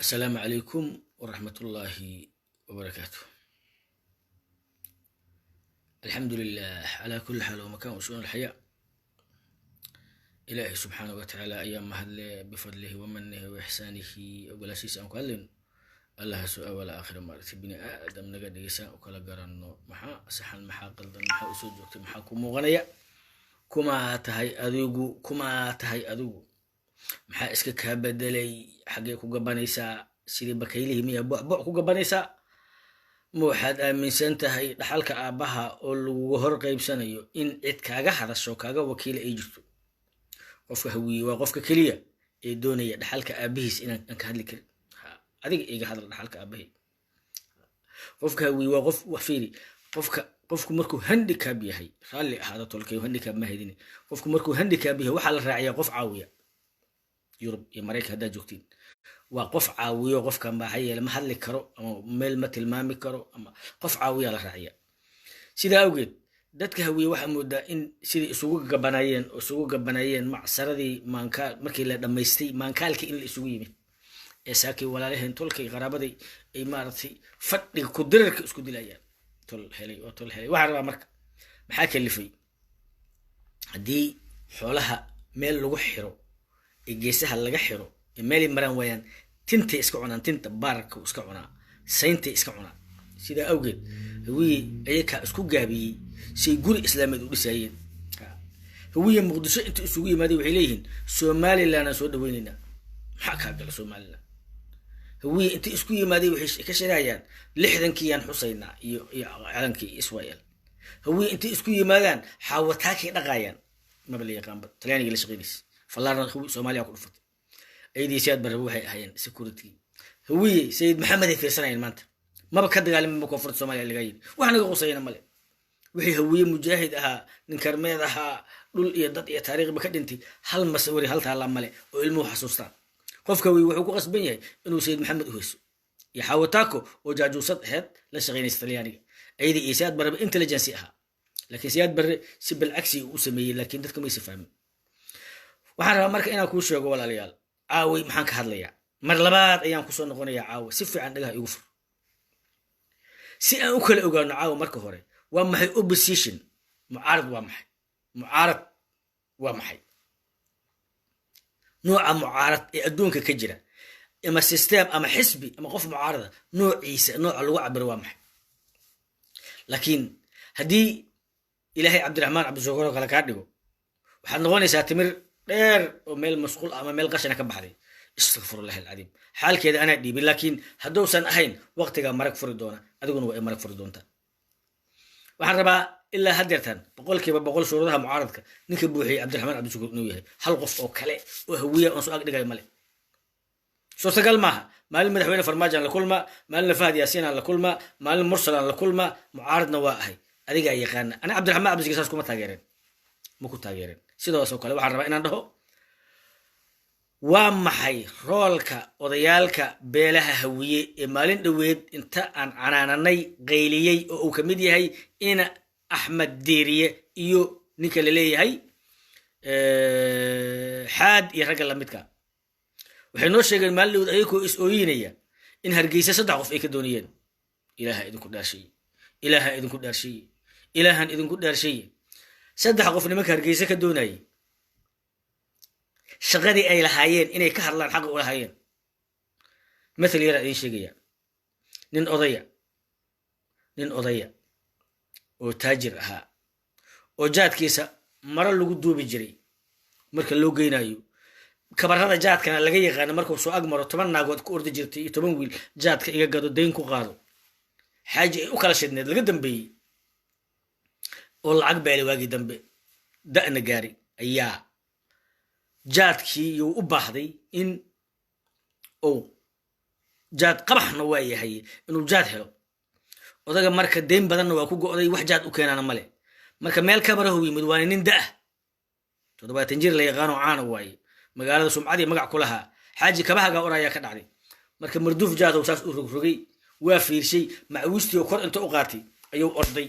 السلام عليكم ورحمة الله وبركاته. الحمد لله على كل حال ومكان وشؤون الحياة. إلهي سبحانه وتعالى أيام مهل بفضله ومنه وإحسانه وقال سيسا مكالين الله سؤال ولا آخر مرة بني آدم نقد يساء وكلا قرانو محا سحن محا قلدن محا أسود وقت محا كمو غنيا كما تهي أذوقو maxaa iska kaa bedelay xagee ku gabanaysaa sidii bakaylihii miya buuc ku gabanaysaa ma waxaad aaminsan tahay dhaxalka aabaha oo lagu hor qaybsanayo in cid kaaga hadasho kaaga wakiila ay jirto qofka hawiye waa qofka kaliya ee doonaya dhaxalka aabihiis inaan ka hadli karin adiga iga hadal dhaxalka aabahay qofka hawiye waa qof wax fiiri qofku markuu handicap yahay raalli ahaada tolkay handicap ma hedin qofku markuu handicap yahay waxa la raaciyaa qof caawiya يوروب يمريكا هذا جوكتين وقف عاوية وقف كان بحية لما هذا كرو أما ميل مثل ما مكرو أما قف عاوية لرعية سيدا أوجد دتك هوي واحد مدة إن سيد سوق جبنايين مع سردي مانكال مركي لما يستي مانكال كإن السوقي من إساكي ولا لهن تولكي غرابة دي إمارتي فتني كدرك اسكو دي لايا تول هلي واحد مرك محاكي اللي فيه دي حولها ميل لو حيرو geesaha laga xiro meel maran wayaan tinta iska cunaan tinta baarka iska cunaa saynta iska cunaa sida awgeed hawiye ayaka isku gaabiyay si guri islaameed u dhisayeen hawiye muqdisho inta isugu yimaadeen waxay leeyihiin Soomaaliland soo dhaweynayna maxaa ka gala Soomaaliland hawiye inta isku yimaadeen waxay ka shirayaan 60kii aan Xuseyna iyo calankii Israa'iil hawiye inta isku yimaadaan xawataakii dhaqayaan ma bal yaqaan talyaaniga la shaqeynaysa فلارنا خوي سوماليا كل فت أيدي سياد بربوها هين سكورتي هوي سيد محمد في سنة المانت ما بكدر على من مكفرة سوماليا اللي جايين وإحنا قصينا ملء وهي هوي مجاهدها نكرميها دول يدت يا تاريخ بكدنتي هل مسؤولي هل تعلم ملء وعلمه حسوستا قف كوي وحقوق قصبية إنه سيد محمد هويس يحاول تاكو وجاجوسات هاد لشغين استرلياني أيدي سياد برب إنتليجنسيها لكن سياد بر سب العكسي وسمي لكن دتكم يسفهم waxaan rabaa marka inaan ku sheego walaalayaal caawi maxaan ka hadlayaa mar labaad ayaan ku soo noqonayaa caawi si fiican dhagaha igu fur si aan u kala ogaano caawi marka hore waa maxay opposition mucaarad waa maxay nooca mucaarad ee adduunka ka jira ama system ama xisbi ama qof mucaarada noociisa nooca lagu cabiro waa maxay laakiin haddii ilaahay cabdiraxmaan cabdishakuur kala ka dhigo waxaad noqonaysaa timir دير وميل مسقول أما ميل قشنا كبحري استغفر الله العظيم حال كذا أنا دي لكن هدوسن أهين وقت جا مرق فردونا أدقون وإيه مرق فردونتا وحربا إلا هدرتن بقول شروطها معارضك نكبوحي عبد الرحمن عبد الشكور نويه هل قف أو كله وهوية أنسو أقدر جاي ملك شو استقل معها مال مدحوين فرماجا لكل ما مال فهد ياسين على كل ما مال مرسل على كل ما معارض نواهي أدي جاي يخان أنا عبد الرحمن عبد الشكور كم تاجرين مكو تاجرين sidaas oo kale waxaan rabaa inaan dhaho waa maxay roolka odayaalka beelaha hawiye ee maalin dhaweed inta aan canaananay qayliyay oo uu kamid yahay ina Axmed Deeriye iyo ninka la leeyahay xaad iyo rag la midka waxay noo sheegeen maalin dhaweed ayagoo is ooyinaya in Hargeysa 3 qof ay ka doonayeen ilaaha idinku dhaarshay saddex qof nimanka Hargeysa ka doonayay shaqadii ay lahaayeen inay ka hadlaan xaq u lahaayeen مثل yara ay sheegaya nin odaya oo taajir ahaa oo jaadkiisa mara lagu duubi jiray marka loo geynayo kabarada jaadkana laga yaqaan markuu soo agmaro 10 naagood ku ordi jirtay 10 wiil jaadka iga gado deyn ku qaado xaaji ay u kala shidneed laga dambeeyay oo lacag beelay waagi dambe da'na gaari ayaa jaadkii uu u baahday in oo jaad qabaxna waa yahay inuu jaad helo odaga marka deyn badan waa ku go'day wax jaad u keenana male marka meel ka barahu yimid waa nin da' 70 jir la yaqaan oo caan waay magaalada sumcadi magac ku lahaa xaaji kabahaga oraya ka dhacday marka marduuf jaad oo saas u rogrogay waa fiirshay macwiistii kor inta u qaatay ayuu orday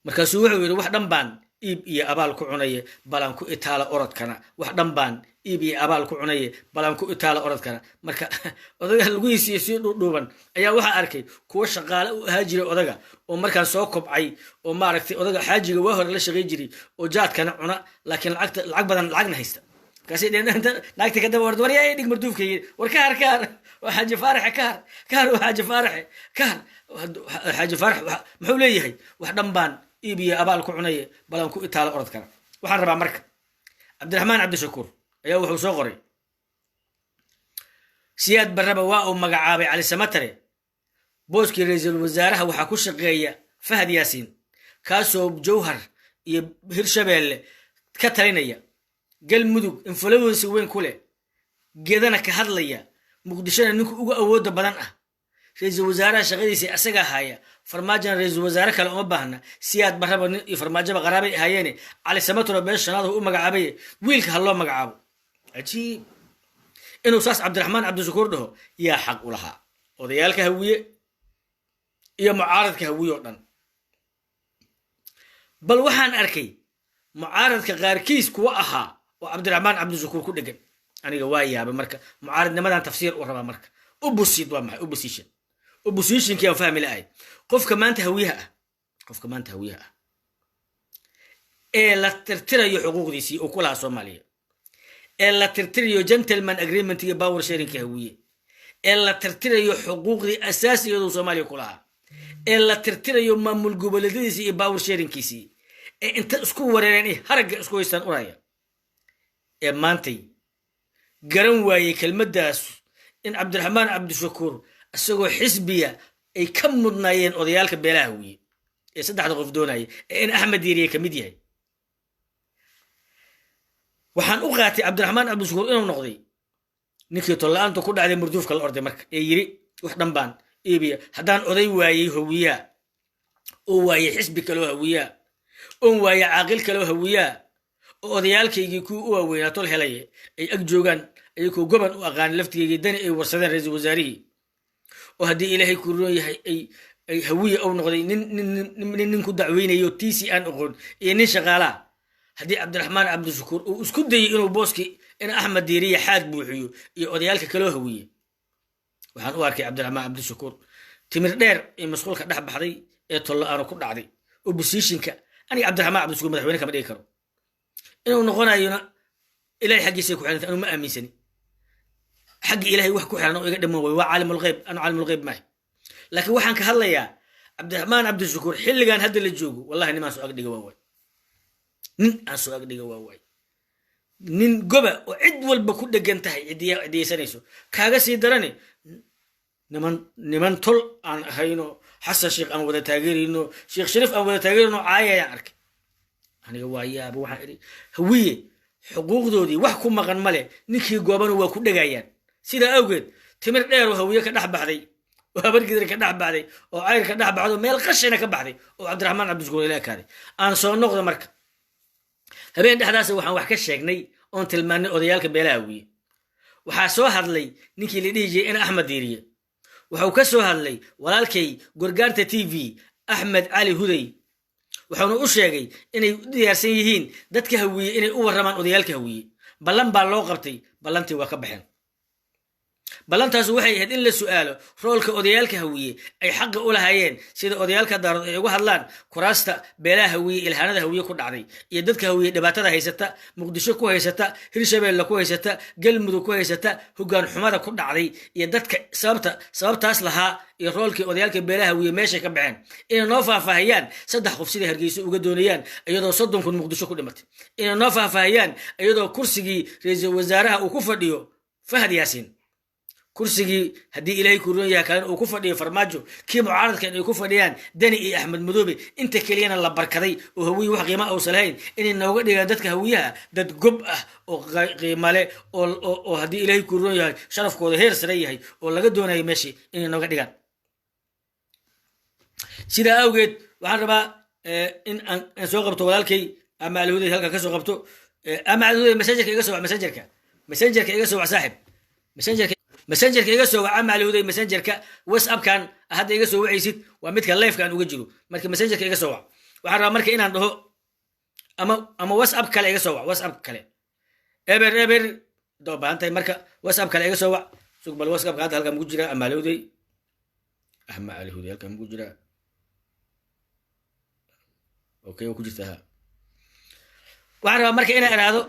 markaasuu wuxuu yiri wax dhanbaan iib iyo abaal ku cunaya balan ku itaala orodkana wax dhanbaan iibiya abaal ku cunaye balan ku itaala orod kara marka odaga lugihiisa si dhuuban ayaa waxa arkay kuwa shaqaale u ahaa jiray odaga oo markaan soo kobcay oo maaragtay odaga xaajiga waa hore la shaqay jiray oo jaadkana cuna laakiin lacag badan lacagna haysta kaasi dheenta lacagta ka daba waryaa dhig marduufkay war ka har waa xaaji faarax ka har waa xaaji faarax ka har xaaji faarax muxuu leeyahay wax dhanbaan iibiya abaal ku cunaye balan ku itaala orod kara waxaan rabaa marka cabdiraxmaan cabdishakuur ayaa wuxuu soo qoray siyaad barraba waa uu magacaabay cali samatare booskii ra-iisul wasaaraha waxaa ku shaqeeya fahad yaasiin kaasoo jawhar iyo hirshabeelle ka talinaya galmudug influensi weyn ku leh geedana ka hadlaya muqdishona ninku ugu awooda badan ah ra-iisul wasaaraha shaqadiisa asagaa haya farmaajona ra-iisul wasaare kale uma baahna siyaad barraba nin iyo farmaajaba qaraabay ahaayeene cali samatare beesha shanaad u magacaabay wiilka ha loo magacaabo cajiib inuu saas cabdiraxmaan cabdishakuur dhaho yaa xaq u lahaa odayaalka hawiye iyo mucaaradka hawiye oo dhan bal waxaan arkay mucaaradka qaarkiis kuwa ahaa oo cabdiraxmaan cabdishakuur ku dhegan aniga waa yaaba marka mucaaradnimadan tafsiir u rabaa marka ubusid waa maxay ubusishinkii aan fahmi la'ahay qofka maanta hawiyaha ah ee la tirtirayo xuquuqdiisii oo ku lahaa soomaaliya ee la tirtirayo gentleman agreement iyo power sharingka hawiye ee la tirtirayo xuquuqdii asaasiyadu soomaaliya ku lahaa ee la tirtirayo maamul goboleedyadiisii iyo power sharingkiisii ee inta isku wareereen iyo haragga isku haystaan uraya ee maantay garan waayey kelmaddaas in cabdiraxmaan cabdishakuur isagoo xisbiya ay ka mudnaayeen odayaalka beelaha hawiye ee saddexda qof doonaya ee in axmed diiriye ka mid yahay waxaan u qaatay cabdiraxmaan cabdishakuur inuu noqday ninkii tolla-aanta ku dhacday marduufka la orday marka ee yiri wax dhan baan iibiya haddaan oday waayey hawiyaa oo waayey xisbi kaloo hawiyaa oon waayey caaqil kaloo hawiyaa oo odayaalkaygii kuwii u waaweynaa tol helaya ay ag joogaan ayagoo goban u aqaan laftigeygii dani ay warsadeen ra-iisul wasaarihii oo haddii ilaahay ku roon yahay ay hawiya ou noqday nin ku dacweynayo tiisi aan oqoon iyo nin shaqaalaa haddii cabdiraxmaan cabdishakuur uu isku dayay inuu booskii in axmed diiriya xaad buuxiyo iyo odayaalka kaloo hawiye waxaan u arkay cabdiraxmaan cabdishakuur timir dheer ee masquulka dhex baxday ee tolla-aanu ku dhacday oppositionka aniga cabdiraxmaan cabdishakuur madaxweyne kama dhigi karo inuu noqonayona ilahay xaggiisay ku xiranta anuu ma aaminsani xagga ilahay wax ku xiran oo iga dhiman way waa caalimulgeyb anu caalimulgeyb maahay laakiin waxaan ka hadlayaa cabdiraxmaan cabdishakuur xilligan hadda la joogo wallahi nimaan soo agdhiga waa waay nin aan soo agdhiga waa waay nin goba oo cid walba ku dhegan tahay cidiyeysanayso kaaga sii darane niman tol aan ahayno xasan sheekh aan wada taageerayno sheekh shariif aan wada taageerayno caayayaan arkay aniga waa yaaba waxaan idhi hawiye xuquuqdoodii wax ku maqan male ninkii goobanu waa ku dhegayaan sidaa awgeed timir dheer oo hawiye ka dhex baxday oo habargidir ka dhex baxday oo cayr ka dhex baxday oo meel qashina ka baxday oo cabdiraxmaan cabdishakuur ila ekaaday aan soo noqdo marka habeen dhexdaas waxaan wax ka sheegnay oon tilmaanay odayaalka beelaha hawiye waxaa soo hadlay ninkii la dhihi jiray in axmed diiriye wuxuu ka soo hadlay walaalkay gorgaarta t v axmed cali huday wuxuuna u sheegay inay u diyaarsan yihiin dadka hawiye inay u warramaan odayaalka hawiye ballan baa loo qabtay ballantii waa ka baxeen ballantaasu waxay ahayd in la su'aalo roolka odayaalka hawiye ay xaqa u lahaayeen sida odayaalka daarood ay uga hadlaan kuraasta beelaha hawiye ilhaanada hawiye ku dhacday iyo dadka hawiye dhibaatada haysata muqdisho ku haysata hirshabeelle ku haysata galmudug ku haysata hoggaan xumada ku dhacday iyo dadka sababtaas lahaa iyo roolkii odayaalka beelaha hawiye meeshay ka baxeen inay noo faahfaahiyaan 3 qof siday hargeysa uga doonayaan iyadoo 30 kun muqdisho ku dhimatay inay noo faahfaahiyaan iyadoo kursigii ra'iisul wasaaraha uu ku fadhiyo fahad yaasiin kursigii haddii ilaahay ku roon yahay kalena uu ku fadhiyo farmaajo kii mucaaradkan ay ku fadhiyaan dani iyo axmed madoobe inta keliyana la barkaday oo hawiye wax qiima uusan lahayn inay nooga dhigaan dadka hawiyaha dad gob ah oo qiimo leh oo haddii ilaahay ku roon yahay sharafkooda heer sare yahay oo laga doonayo meeshii inay nooga dhigaan sidaa awgeed waxaan rabaa in aan soo qabto walaalkay ama alhuday halka ka soo qabto ama alhuday messengerka iga soo wac messengerka iga soo wac saaxib messengerka iga soo wac ama alhuday messengerka whatsappkan hadda iga soo wacaysid waa midka live-ka aan uga jiro marka messengerka iga soo wac waxaan rabaa marka inaan dhaho ama whatsapp kale iga soo wac whatsapp kale eber doo baantay marka whatsapp kale iga soo wac sug bal whatsapp ka halka mugu jira amaalowday ahma alhuday halka mugu jira okay ku jirtaa waxaan rabaa marka inaan iraado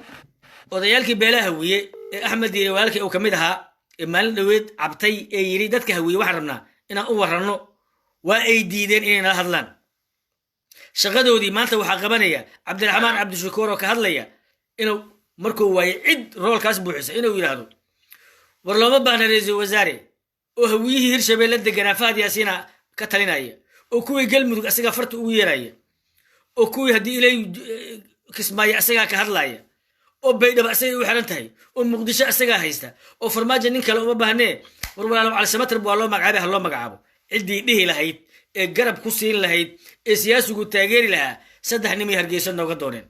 odayaalkii beelaha hawiye ee axmed diire walaalkii uu kamid ahaa ee maalin dhaweed cabtay ee yiri dadka hawiye waxaan rabnaa inaan u warranno waa ay diideen inay nala hadlaan shaqadoodii maanta waxaa qabanaya cabdiraxmaan cabdishakuur oo ka hadlaya inuu markuu waaye cid roolkaas buuxisa inuu yidhaahdo war looma baahna ra-iisul wasaare oo hawiyihii hirshabeelle deganaa fahad yaasiina ka talinaya oo kuwii galmudug asagaa farta ugu yeeraya oo kuwii haddii ilay kismaayo asagaa ka hadlaya oo baydhaba asagay u xiran tahay oo muqdisho asagaa haysta oo farmaajo nin kale uma baahnee war walaalow calisamatrab waa loo magacaabay ha loo magacaabo ciddii dhihi lahayd ee garab ku siin lahayd ee siyaasigu taageeri lahaa 3 nimay hargeysa nooga dooneen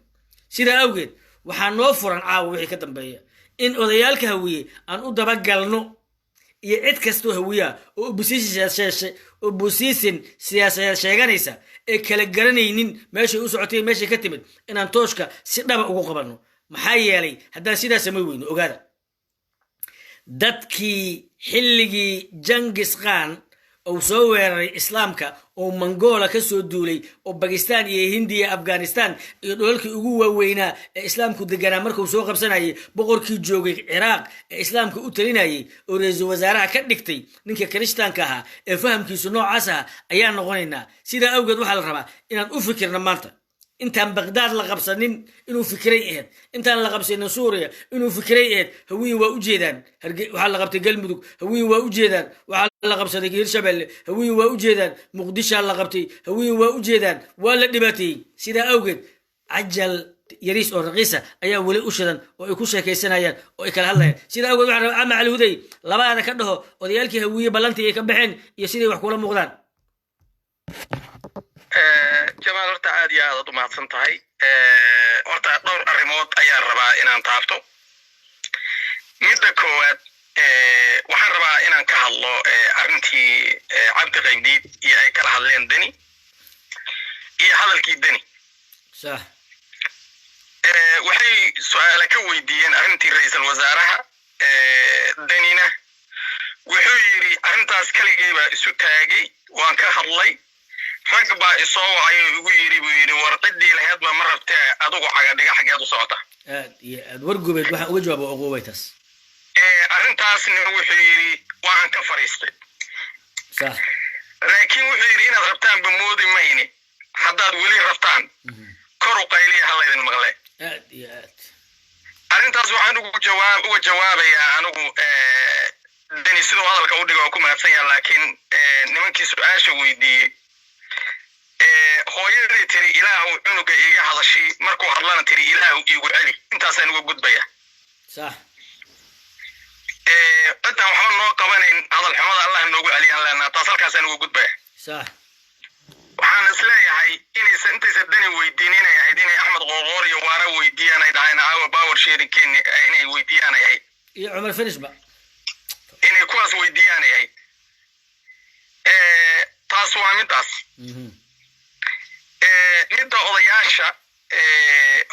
sidaa awgeed waxaa noo furan caawa wixii ka dambeeya in odayaalka hawiye aan u dabagalno iyo cid kastoo hawiya oo opposition siyaasadeed sheeganaysa ee kala garanaynin meeshay u socotay meeshay ka timid inaan tooshka si dhaba ugu qabanno maxaa yeelay haddaan sidaas samay weyno ogaada dadkii xilligii Genghis Khan oo soo weeraray islaamka oo Mongolia ka soo duulay oo Pakistan iyo Hindiya Afghanistan iyo dhulalkii ugu waaweynaa ee islaamku deganaa markuu soo qabsanayay boqorkii joogay Iraq ee islaamka u talinayay oo ra'iisul wasaaraha ka dhigtay ninka Kirishtaanka ahaa ee fahamkiisu noocaas ah ayaa noqonaynaa sidaa awgeed waxaa la rabaa inaan u fikirno maanta intaan Baghdad la qabsanin inuu fikiray ahayd intaan la qabsanin Suuriya inuu fikiray ahayd hawiye waa u jeedaan waxa la qabtay galmudug hawiye waa u jeedaan waxa la qabsaday hirshabeelle hawiye waa u jeedaan muqdisho la qabtay hawiye waa u jeedaan waa la dhibaatay sida awgeed ajal yariis oo raqiisa ayaa wali u shidan oo ay ku sheekaysanayaan oo ay kala hadlayaan sida awgeed waxa rabaa ama alhuday labaada ka dhaho odayaalkii hawiye ballantii ay ka baxeen iyo sidii wax kula muuqdaan جمال horta aad iyo aad u mahadsan tahay horta dhowr arrimood ayaan rabaa inaan taabto midda koowaad waxaan rabaa inaan ka hadlo arrintii cabdi qaybdiid iyo ay kala hadleen deni iyo hadalkii deni صح waxay su'aalo ka weydiiyeen arrintii ra'iisul wasaaraha denina wuxuu yiri arrintaas kaligay baa isu taagay waan ka hadlay rag baa isoo wacay ugu yiri buu yiri war cidii lahayd ba ma rabtay adigu caga dhiga xageed u socota aad wargubeed waxa uga jawaabo uquwaytaas arrintaasna wuxuu yiri waan ka fariistay صح laakiin wuxuu yiri inaad rabtaan bamoodi mayni haddaad weli rabtaan kor u qayliya halaydin maqle aad arrintaas waxaan uga jawaabayaa anigu deni sidoo hadalka u dhigo ku mahadsan yahay laakiin nimankii su'aasha weydiiyey hooyadii tiri ilaahu cunuga iga hadashi markuu hadlana tiri ilaahu iigu celi intaasaan uga gudbaya صح cidda waxba noo qabanayn hadal xumada allah noogu celiyaan leenaa taas halkaasaan uga gudbaya صح waxaan isleeyahay intaysa deni weydiin inay ahayd inay axmed qoorqoor iyo waara weydiiyaan ay dhahayn aawa power sharingkeeni inay weydiiyaan ay ahayd iyo cumar finishba inay kuwaas weydiiyaan ay ahayd taas waa midaas midda odayaasha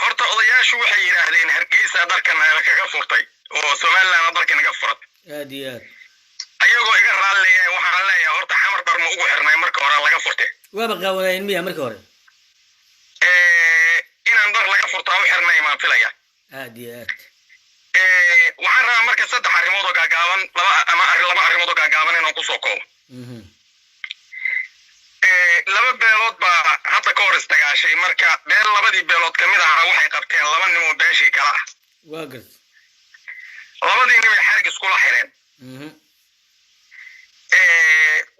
horta odayaashu waxay yiraahdeen hargeysa dalkan kaga furtay oo Soomaaliland dalkan naga furat aad iyo aad ayagoo iga raaleeyay waxaan leeyahay horta xamar darmo ugu xirnay marka hore laga furtay waaba qaawanayeen miya marka hore inaan dar laga furtaa u xirnay ma filaya aad iyo aad waxaan rabaa marka 3 arrimood oo gaagaaban laba arrimood oo gaagaaban inaan ku soo koobo laba beelood baa hadda ka hor istagaashay marka beel labadii beelood kamid ah waxay qabteen laba nin oo beeshii kala ah waa gad labadii nin ay xarig isku la xireen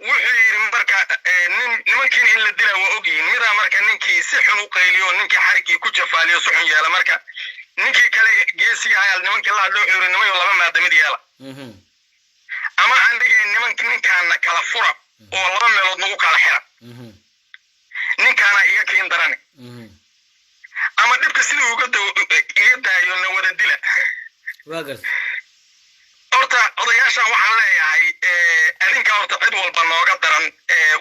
wuxuu yiri marka nimankii in la dilaa waa ogyihiin midaa marka ninkii si xun u qayliyo ninkii xarigii ku jafaaliyo si xun yeela marka ninkii kale geesiga ayaa nimankii la hadloo xiray nimayo laba maadamid yeela ama aan dhigeen ninkaana kala fura oo laba meelood nagu kala xira ninkaana iga keen darane ama dhibka sidii iga daayo na wada dila waa gad horta odayaashan waxaan leeyahay adinka horta cid walba nooga daran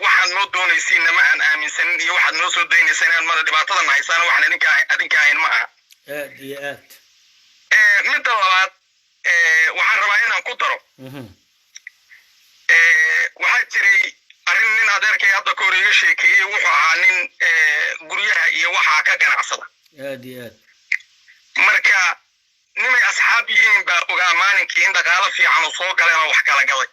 waxaad noo doonaysiin ma aan aaminsanin iyo waxaad noo soo daynaysaan inaad mada dhibaatadan haysaan waxaan adinka ahayn ma aha aad iyo aad midda labaad inaan ku daro waxaa jiray arrin nin adeerkay hadda ka hor iga sheekeeyey wuxuu ahaa nin guryaha iyo waxaa ka ganacsada aad iyo aad marka nimay asxaab yihiin baa ogaa maalinkii in dhaqaalo fiican uu soo galeen oo wax kala gaday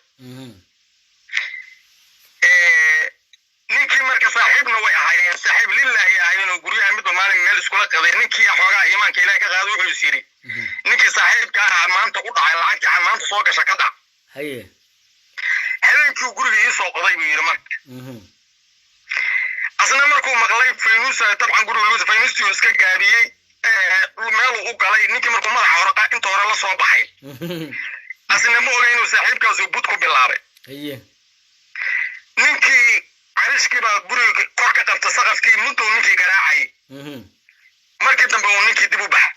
ninkii marka saaxiibna way ahaayeen saaxiib lilaahi ahaayeenoo guryaha midba maalin meel iskula qaday ninkii xoogaa iimaanka ilaah ka qaada wuxuu is yidhi ninkii saaxiibka ahaa maanta ku dhacay lacagtii maanta soo gasha ka dhac haye habeenkii guriga ii soo qoday buu yidhi marka asna markuu maqlay faynuusa dabcan guriga luusa faynuustii iska gaabiyey meeluu u galay ninkii markuu madaxa hore inta hore la soo baxay asna ma oga inuu saaxiibkaasuu bud ku bilaabay haye ninkii carishkii baa guriga kor ka qabta saqafkii muddow ninkii garaacayay markii dambe uu ninkii dib u baxa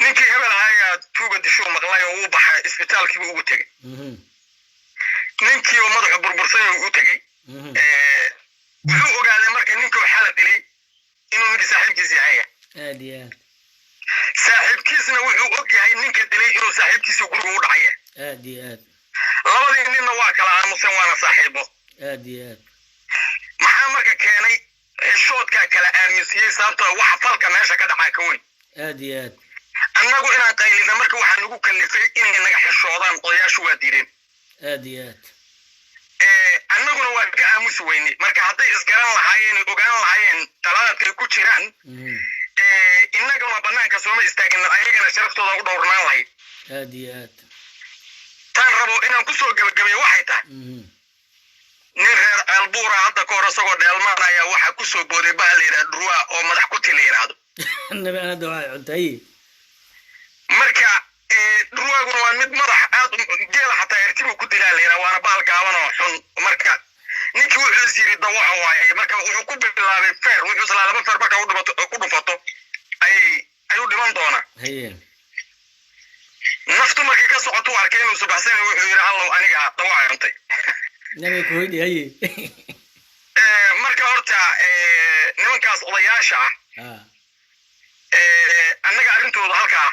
ninkii hebel ahayaa tuuga dishuu maqlay oo uu baxay isbitaalkiibuu ugu tegey ninkii oo madaxu burbursay u tegey wuxuu ogaaday marka ninkii oo xala dilay inuu ninkii saaxiibkiisii haya aad iyo aad saaxiibkiisna wuxuu og yahay ninka dilay inuu saaxiibkiisii guriga u dhacaya aad iyo aad labadii ninna waa kala aamusan waana saaxiibo aad iyo aad maxaa marka keenay xishoodkaa kala aamusiyey sababtoo waxa falka meesha ka dhacaa ka weyn aad iyo aad annagu inaan qaylina marka waxaa nagu kallifay inay naga xishoodaan odayaashu waa diideen aad iyo aad annaguna waa ka aamusi weynay marka hadday isgaran lahaayeen ogaan lahaayeen talaadadkay ku jiraan innaguna bannaanka sooma istaagin ayagana sharaftooda u dhowrnaan lahayd aad iyo aad taan rabo inaan kusoo gebagabeeyo waxay tahay nin reer ceelbuura hadda ka hor isagoo dheelmaan ayaa waxaa kusoo booday baha la yidhaha dhurwaa oo madax kuti la yidhaahdo nabi anada waxay cuntay marka dhurwaaguna waa mid madax aad geela xataa ertibuu ku dilaa la yidhaha waana bahal gaaban oo xun marka ninkii wuxuu is yidhi dawaxa waayay marka wuxuu ku bilaabay feer wuxuu islaa laba feer marka ku dhufato ayuu dhiman doonaa haye naftu markii ka socoto u arkay inuu subaxsan wuxuu yidhi hallow aniga dawaxa cuntay nabi ku hoydhi haye marka horta nimankaas odayaasha ah annaga arrintooda halkaa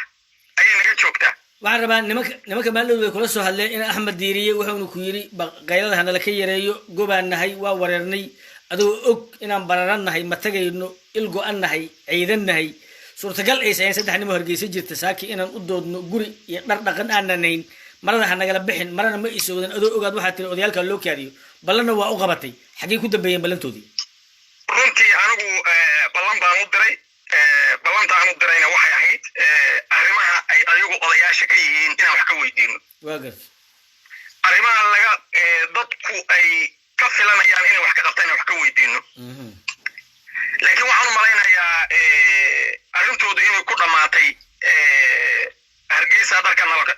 ayay naga joogtaa waxaan rabaa nimanka maalidooda way kula soo hadleen in axmed diiriye wuxuuna ku yidhi qaylada hanala ka yareeyo gobaan nahay waa wareernay adoo og inaan bararan nahay ma tagayno il go-an nahay ciidan nahay suurtagal aysa ahayn 3 nimo hargeysa jirta saaki inaan u doodno guri iyo dhar dhaqan aananayn marada ha nagala bixin marana ma isoodan adoo ogaad waxaa tiri odayaalka loo kaadiyo ballanna waa u qabatay xaggay ku dambeeyeen ballantoodii runtii anigu ballan baan u diray ballanta aan u dirayna waxay ahayd arrimaha ay ayagu odayaasha ka yihiin inaan wax ka weydiino waa garta arrimaha dadku ay ka filanayaan inay wax ka qabtaan inaan wax ka weydiino laakiin waxaan u malaynayaa arrintoodu inay ku dhammaatay hargeysa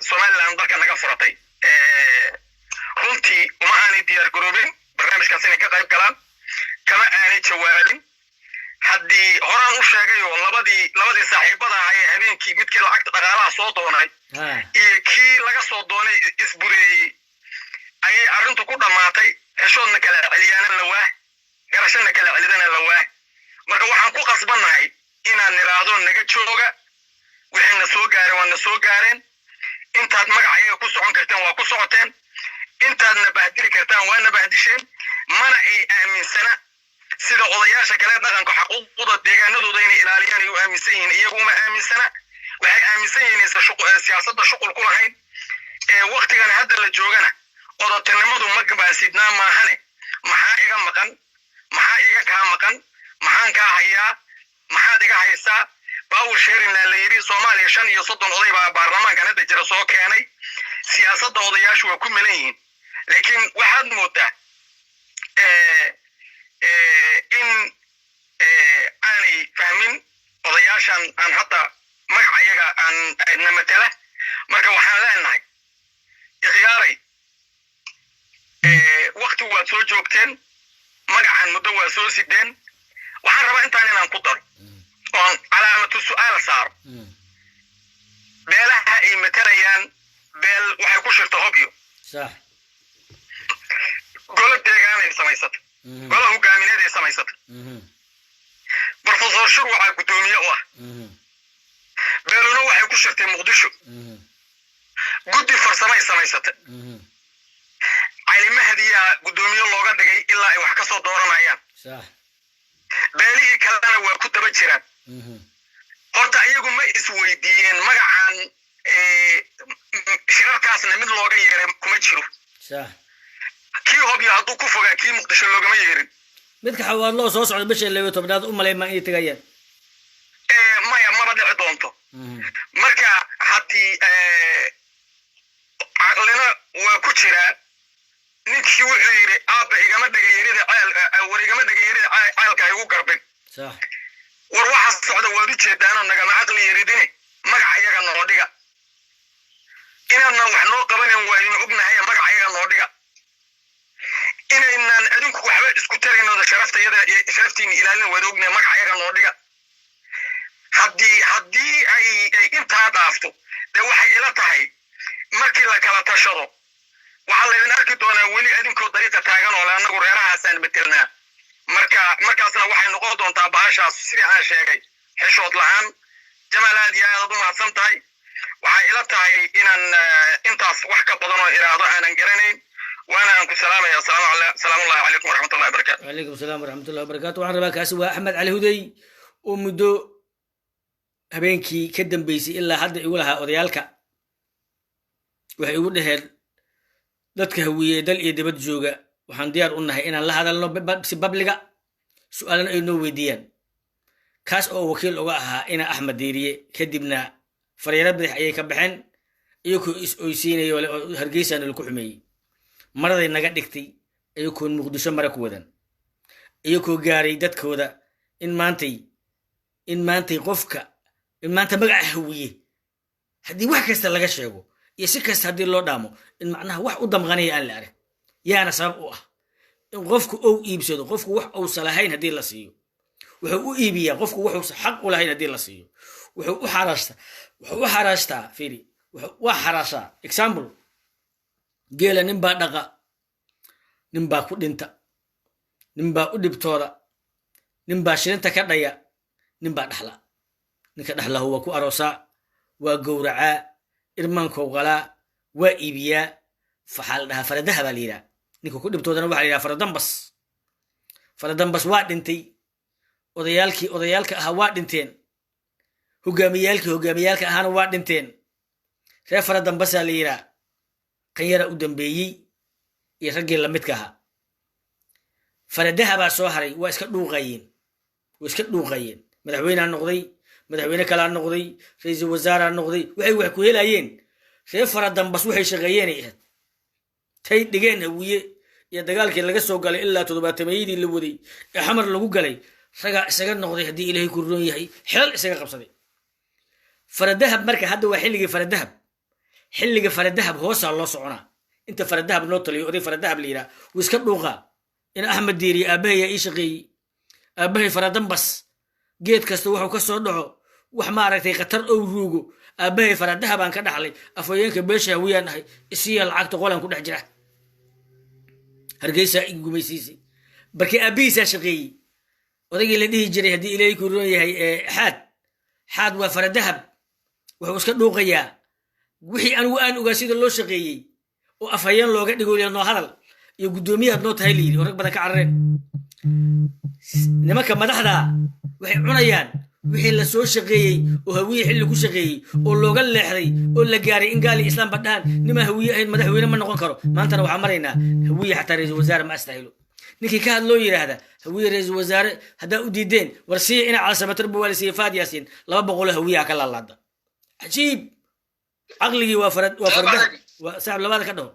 somaliland dalka naga furatay runtii uma aanay diyaar garoobin barnaamijkaas inay ka qayb galaan kama aanay jawaabin haddii horaan u sheegay oo labadii saaxiibada ahaa ee habeenkii midkii lacagta dhaqaalaha soo doonay iyo kii laga soo doonay isbureeyey ayay arrintu ku dhammaatay xeshoodna kala celiyaana lawaah garashana kala celidana lawaah marka waxaan ku qasbannahay inaan niraahdo naga jooga wixii na soo gaareen waa na soo gaareen intaad magacayaga ku socon karteen waa ku socoteen intaadna bahdili kartaan waa na bahdisheen mana ay aaminsana sida odayaasha kale dhaqanka xaquuqda deegaanadooda inay ilaaliyaan ay u aaminsan yihiin iyaguma aaminsana waxay aaminsan yihiin siyaasadda shuqul ku lahayn waqtigan hadda la joogana odatinimadu ma gabaansidnaa maahane maxaa iga maqan maxaa iga kaa maqan maxaan kaa hayaa maxaad iga haysaa baawur sheerinna la yidhi soomaaliya 35 oday baa baarlamaankan hadda jira soo keenay siyaasadda odayaashu waa ku milan yihiin laakiin waxaad moodaa in aanay fahmin odayaashan aan hadda magacayaga na matala marka waxaan leenahay ikhyaaray waqti waad soo joogteen magacan muddo waa soo sideen waxaan rabaa intaan inaan ku daro oon calaamatu su'aal saaro beelaha ay matalayaan beel waxay ku shirta hobyo sax golo deegaanay samaysata golo hogaamineed ay samaysata professor shur waxaa guddoomiye u ah beeluna waxay ku shirtay muqdisho guddi farsamay samaysatay cali mahdiyaa guddoomiye looga dhigay ilaa ay wax ka soo dooranayaan beelihii kalena waa ku daba jiraan horta iyagu ma isweydiiyeen magacan shirarkaasna mid looga yeeray kuma jiro kii hobyo hadduu ku fogaa kii muqdisho loogama yeerin midka xawaad loo soo socda bisha 12 u maleyma inay tagayaan maya maba dhici doonto marka haddii caqlina waa ku jiraa ninkii wuxuu yidhi aabba igama dhagayarida war igama dhagayarida caalka igu garbin war waxa socda waad u jeedaanoo nagama caqli yaridine magaca iyaga noo dhiga inaanaan wax noo qabanin waaynu ognahay magaca iyaga noo dhiga inaynaan adinku waxba isku taraynooda sharaftiina ilaalin waad ognahay magaca iyaga noo dhiga haddii ay intaa dhaafto dee waxay ila tahay markii la kala tashado waxaa laydin arki doonaa weli adinkoo dariiqa taagan oo le annagu reerahaasaan betelnaa markaasna waxay noqon doontaa bahashaas sidii aan sheegay xishood lahaan jamaal aad iyo aadaad u mahadsan tahay waxay ila tahay inaan intaas wax ka badan oo iraado aanan garanayn waana aan ku salaamaya salaamullahi calaykum waraxmatullahi wabarakaatu wacalaykum salaam waraxmatullahi wabarakaatu waxaan rabaa kaasi waa axmed cali hudey oo muddo habeenkii ka dambeysay ilaa hadda igu lahaa odayaalka waxay igu dhaheen dadka hawiye dal iyo dibad jooga waxaan diyaar u nahay inaan la hadalno si babliga su'aalana ay noo weydiiyaan kaas oo wakiil uga ahaa ina axmed diiriye kadibna fariiro badax ayay ka baxeen iyagoo is oysiinayo oo hargeysana lagu xumeeyey maraday naga dhigtay iyagoo muqdisho mara ku wadan iyagoo gaaray dadkooda in maantay qofka in maanta magaca hawiye haddii wax kasta laga sheego iyo si kasta haddii loo dhaamo in macnaha wax u damqanaya aan la arag yaana sabab u ah in qofku ou iibsado qofku wax uusan lahayn haddii la siiyo wuxuu u iibiyaa qofku wuxuusan xaq u lahayn haddii la siiyo wuxuu u xaraashtaa fiiri waa xaraashaa example geela ninbaa dhaqa ninbaa ku dhinta ninbaa u dhibtooda ninbaa shilinta ka dhaya ninbaa dhaxla ninka dhaxlahu waa ku aroosaa waa gowracaa irmaankou qalaa waa iibiyaa waxaa la dhahaa faradaha baa la yidhaha ninka ku dhibtoodana waxa la yidhaha faradambas waa dhintay odayaalka ahaa waa dhinteen hogaamiyaalka ahaana waa dhinteen reer faradambasaa la yidhaha kan yara u dambeeyey iyo raggii lamidka ahaa faradaha baa soo haray waa iska dhuuqayeen madaxweynea noqday madaxweyne kalaa noqday ra-iisul wasaaraa noqday waxay wax ku helayeen reer faradambas waxay shaqeeyeenay ahayd tay dhigeen hawiye iyo dagaalkii laga soo galay ilaa 70-meeyadii la waday ee xamar lagu galay ragaa isaga noqday haddii ilaahay ku roon yahay xilal isaga qabsaday faradahab marka hadda waa xilliga faradahab hoosaa loo soconaa inta faradahab noo taliyo oday faradahab la yidhaha wuu iska dhuuqaa in axmed diiriye aabbahayaa ii shaqeeyey aabbahay faradambas geed kasta wuxuu ka soo dhaco wax maaragtay khatar ou ruugo aabbahay faradaha baan ka dhaxlay afhayeenka beesha hawiyaan ahay isiya lacagta qolan ku dhex jira hargeysaa ig gumaysiisay barkii aabbihiisaa shaqeeyey odaygii la dhihi jiray haddii ilaahay ku roon yahay xaad waa faradahab wuxuu iska dhuuqayaa wixii anigu aan ogaa sida loo shaqeeyey oo afhayeen looga dhigo noo hadal iyo guddoomiyahaad noo tahay la yidhi oo rag badan ka carareen nimanka madaxda waxay cunayaan wixii la soo shaqeeyey oo hawiye xilli ku shaqeeyey oo looga leexday oo la gaaray in gaali islaamba dhahan nimaa hawiye ahayd madaxweyne ma noqon karo maantana waxaa maraynaa hawiye xataa ra-iisul wasaare ma astahilo ninkii ka hadloo yidhaahda hawiye ra-iisul wasaare haddaa u diideen war siiya ina calsamatarba waa la siiye faad yaasiin 200 hawiyaha ka laalaada cajiib caqligii waa fardaha waa saaxib labaada ka dhaho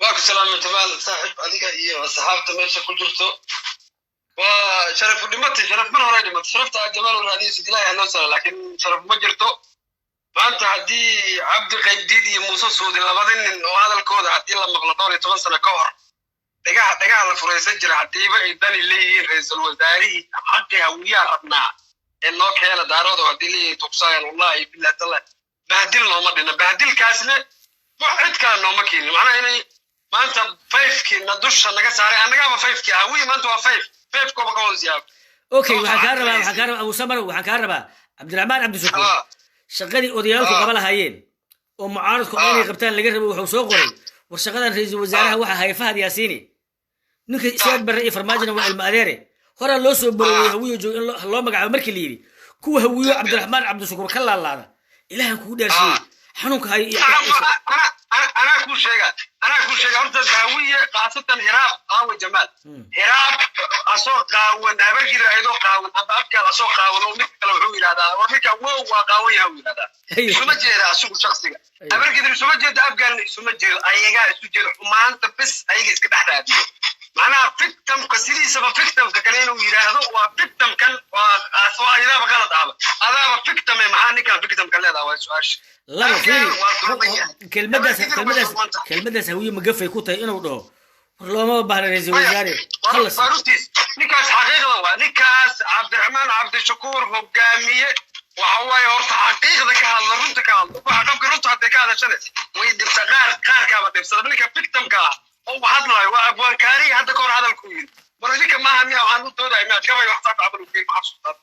waa ku salaamay jamaal saaxib adiga iyo asxaabta meesha ku jirto وشرف دمتي شرف من هراي دمتي شرفت جمال الرئيس إلهي النصر لكن شرف ما جرته فأنت هدي عبد القديدي موسى سعود لبعدين وهذا الكود هدي لما غلطوني 2 سنة كهر دقا على فريسة جرى هدي بقى يداني لي رئيس الوزاري حقي هوية ربنا إنه كان دارود وهدي لي تقصايا والله بالله تعالى بهدل نوما دينا بهدل كاسنة واحد كان نوما كيني معنى إني ما أنت 5 كي ندوش أنا قصاري أنا قام 5 كي هوية ما أنت 5 اوكي waxaan ka rabaa Abu Samar waxaan ka rabaa Cabdiraxmaan Cabdi Shukuur shaqadii odayaalku qaba lahaayeen ومعارض كوني قبتان لقى ربي وحوسو قري ورشقدان رئيس وزراء waxa hay Fahad Yaasiin ninka siyaad barre farmaajina waa ilma adeere hore loo soo bariyay hawiyo joog in loo magacaabo markii la yiri kuwa hawiyo Cabdiraxmaan Cabdishakuur ka laalaada ilaahan ku dheershay xanuunka hay أنا كل شيء أنت هوية قاصة هراب أو جمال هراب أسوق قاون أبر كده أيضا قاون أبكي أسوق قاون ومك لو عمل هذا ومك هو قاوي هوي هذا سمجد أسوق شخصي أبر كده سمجد أبقى سمجد أيجا سجل وما أنت بس أيجا كده حدا معناها فكتم كسيري سبب فكتم ككلين ويراهدو وفكتم كان وأسوأ إذا بقلت هذا فكتم محاني كان فكتم كله هذا وسؤالش لا كلمة سوية مقفة كوتا إنه ده والله ما بحر رئيس وزراء خلص نكاس حقيقة نكاس عبد الرحمن عبد الشكور هو جامية وهو يورط حقيقة كهذا رنت كهذا وحكم كرنت حتى كهذا شنو ويدي بسقار كهذا بسبب لك فكتم كه هو حدنا وأبوان كاري هذا كون هذا الكوين برجيك ما هم يعنو تودا يمات كما يحتاج عبر في محصول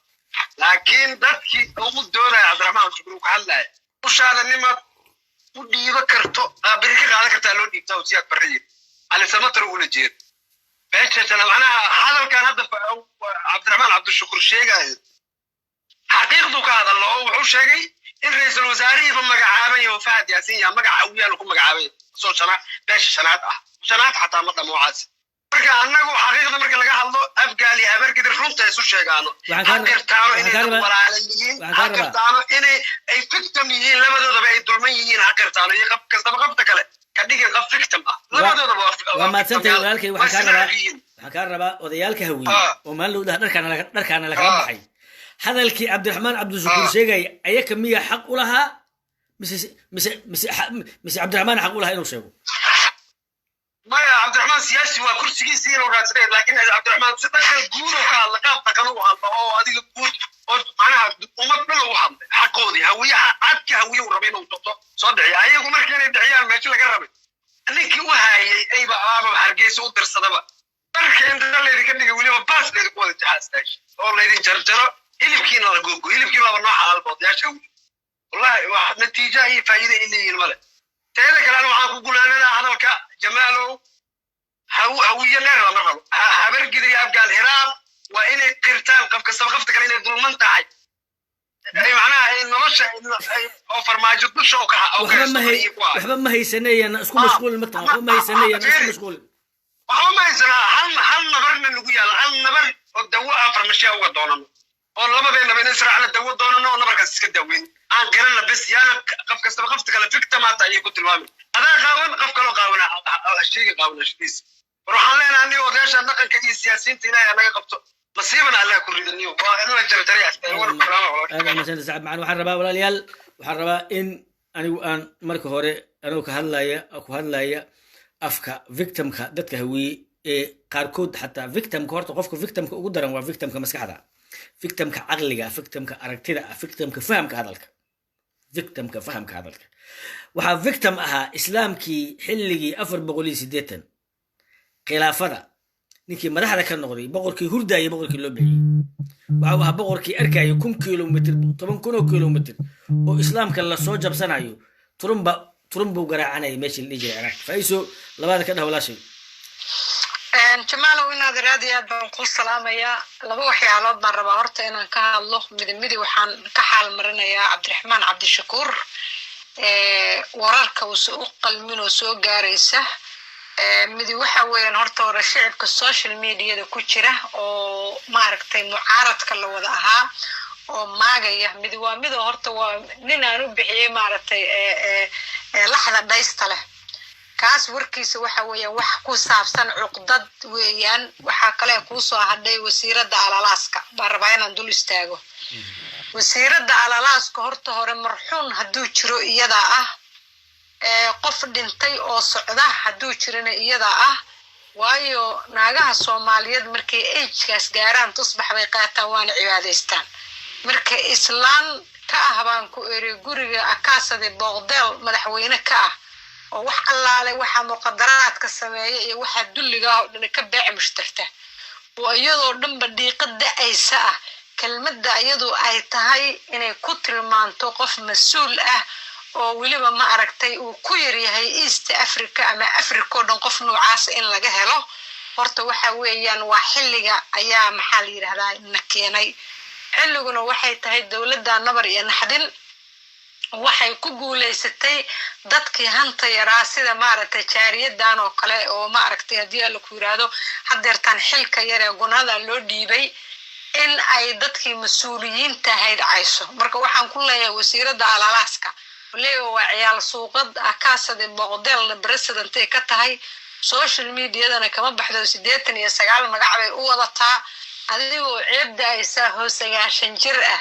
لكن ده كي هو الدولة عبد الرحمن عبد الشكور كهلا وش هذا نما ودي ذكرته بريك على كتالو دي توزيع بريه على سمتر ولا جير بس انا معناها هذا كان هدف عبد الرحمن عبد الشكور شيء حقيقته كهذا الله وحو شيء in ra'iisul wasaarihi magacaabay oo Fahad Yaasiin yaa magacaawiyaan ku magacaabay soo shanaad ah shanaad xataa ma dhamoocas marka anagu xaqiiqada marka laga hadlo afgaali habarkidir runta isu sheegaano xaqirtaano inay walaalayihiin xaqirtaano inay ay victim yihiin labadoodaba ay dulman yihiin xaqirtaano iyo qab kasta kale ka dhigin qab victim ah labadoodaba waa ma tantay walaalkay waxaan ka rabaa odayaalka hawiye oo maalin loo dharkaana la kala baxay hadalkii Cabdiraxmaan Cabdishakuur sheegay ayaka miya xaq u lahaa mise Cabdiraxmaan xaq u lahaa inuu sheego maya Cabdiraxmaan siyaasi waa kursigiisa inuu raadsaday laakiin Cabdiraxmaan si dadka guud oo ka hadla qaab dhaqan u hadla oo adiga guud oo macnaha ummad dhan u hadla xaqoodii hawiyaha cadka hawiyo u rabay inuu doqto soo dhiciyo ayagu markii inay dhiciyaan meesha laga rabay ninkii u hayay ayba aaba hargeysa u dirsadaba marka inta leedin ka dhigay waliba baas leedin ku wada jahaastay oo leedin jarjaro hilibkiina la googo hilibkiina laba nooc albood yaasha wallahi wax natiijo ay faa'iido inay male teeda kale waxaan ku gulaanaa hadalka jamaalow hawiye leer lama rabo habargida abgaal hiraab waa inay qirtaan qofka kale inay dulman tahay ay macnaha ay nolosha ay oo farmaajo dusha oo ka waxba ma haysanayna isku mashquul ma tahay waxba ma haysanayna isku mashquul waxba ma haysanaa hal nabarna lagu yaalo hal nabar oo dawo farmashiya uga doonano oo labadeenna been israacna dawo doonano oo nabarkaas iska daweyn aan garanna bas yaana qofka kale fiktamata ay ku tilmaamay adaa qaawan qof kale qaawana ashtiga qaawana shtiis waxaan leenahay oo deesha dhaqanka iyo siyaasiyiinta ilaahay naga qabto nasiibana Allah ku ridaniyo waa inuu jarjariya war barnaamij مثلا ساعد معنا waxaan rabaa walaalyaal waxaan rabaa in anigu aan marka hore anoo ka hadlaya afka victimka dadka hawiye ee qaarkood xataa victimka horta qofka victimka ugu daran waa victimka maskaxda victimka aqliga victimka aragtida victimka fahamka hadalka waxa victim aha islaamkii xilligii 480 khilaafada ninkii madaxda ka noqday boqorkii hurdaayay boqorkii loo bixiyay waxa uu boqorkii arkay 10 kilomitir 10 kilomitir oo islaamka la soo jabsanayo turumba garaacanay meeshii la jiray Iraq fayso labada ka dhawlaashay jamaalow inaad raadiyaad baan ku salaamayaa laba waxyaalood baan rabaa horta inaan ka hadlo mid waxaan ka xaal marinayaa Cabdiraxmaan Cabdishakuur wararka uu soo qalmin oo soo gaaraysa mid waxa weeyaan horta hore shacabka social media ku jira oo maaragtay mucaaradka la wada ahaa oo maagaya mid horta waa nin aan u bixiyay maaragtay laxda dhaysta leh kaas warkiisa waxa weeyaan wax ku saabsan cuqdad weeyaan waxa kale ku soo hadhay wasiirada alalaaska barbaa inaan dul istaago wasiirada alalaaska horta hore marxuun haduu jiro iyada ah qof dhintay oo socda haduu jirana iyada ah waayo naagaha Soomaaliyeed markay age-kaas gaaraan tusbax bay qaataan waana cibaadaystaan marka islaan ka ah baan ku eri guriga akaasade boqdel madaxweyne ka ah oo wax allaale waxa muqaddaraadka sameeyay iyo waxa dulliga oo dhan ka baac mushtarta oo iyadoo dhanba dhiiqada aysa ah kelmadda iyadoo ay tahay inay ku tilmaanto qof mas'uul ah oo weliba ma aragtay uu ku yar yahay East Africa ama Africa oo dhan qof noocaas in laga helo horta waxa weeyaan waa xilliga ayaa maxaa la yiraahdaa na keenay xilliguna waxay tahay dawladda nabar iyo naxdin waxay ku guuleysatay dadkii hanta yaraa sida maaragtay jaariyadan oo kale oo ma aragtay hadii la ku yiraahdo hadeertan xilka yar ee gunada loo dhiibay in ay dadkii mas'uuliyiinta ahayd cayso marka waxaan ku leeyahay wasiirada alaalaaska leeyo waa ciyaal suuqad akaasada boqodel president ee ka tahay social media-dana kama baxdo 89 magac bay u wadataa adigoo ceebda ay saa hoosagaashan jir ah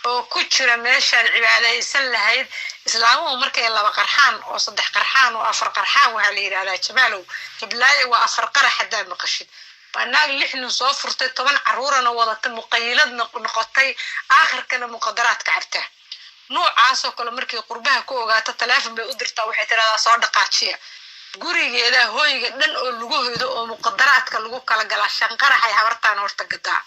oo ku jira meeshan cibaadaysan lahayd islaamuhu markay laba qarxaan oo saddex qarxaan oo afar qarxaan waxa la yiraahdaa jamaalow hiblaayo waa afar qarax hadaa maqashid banaag lixnu soo furtay 10 caruurana wadata muqaylad noqotay aakhirkana muqadaraad ka cabta noocaas oo kale markii qurbaha ku ogaato telefoon bay u dirtaa waxay tiraahdaa soo dhaqaajiya gurigeeda hooyga dhan oo lagu hoydo oo muqadaraadka lagu kala gala shanqaraxay habartaan horta gadaa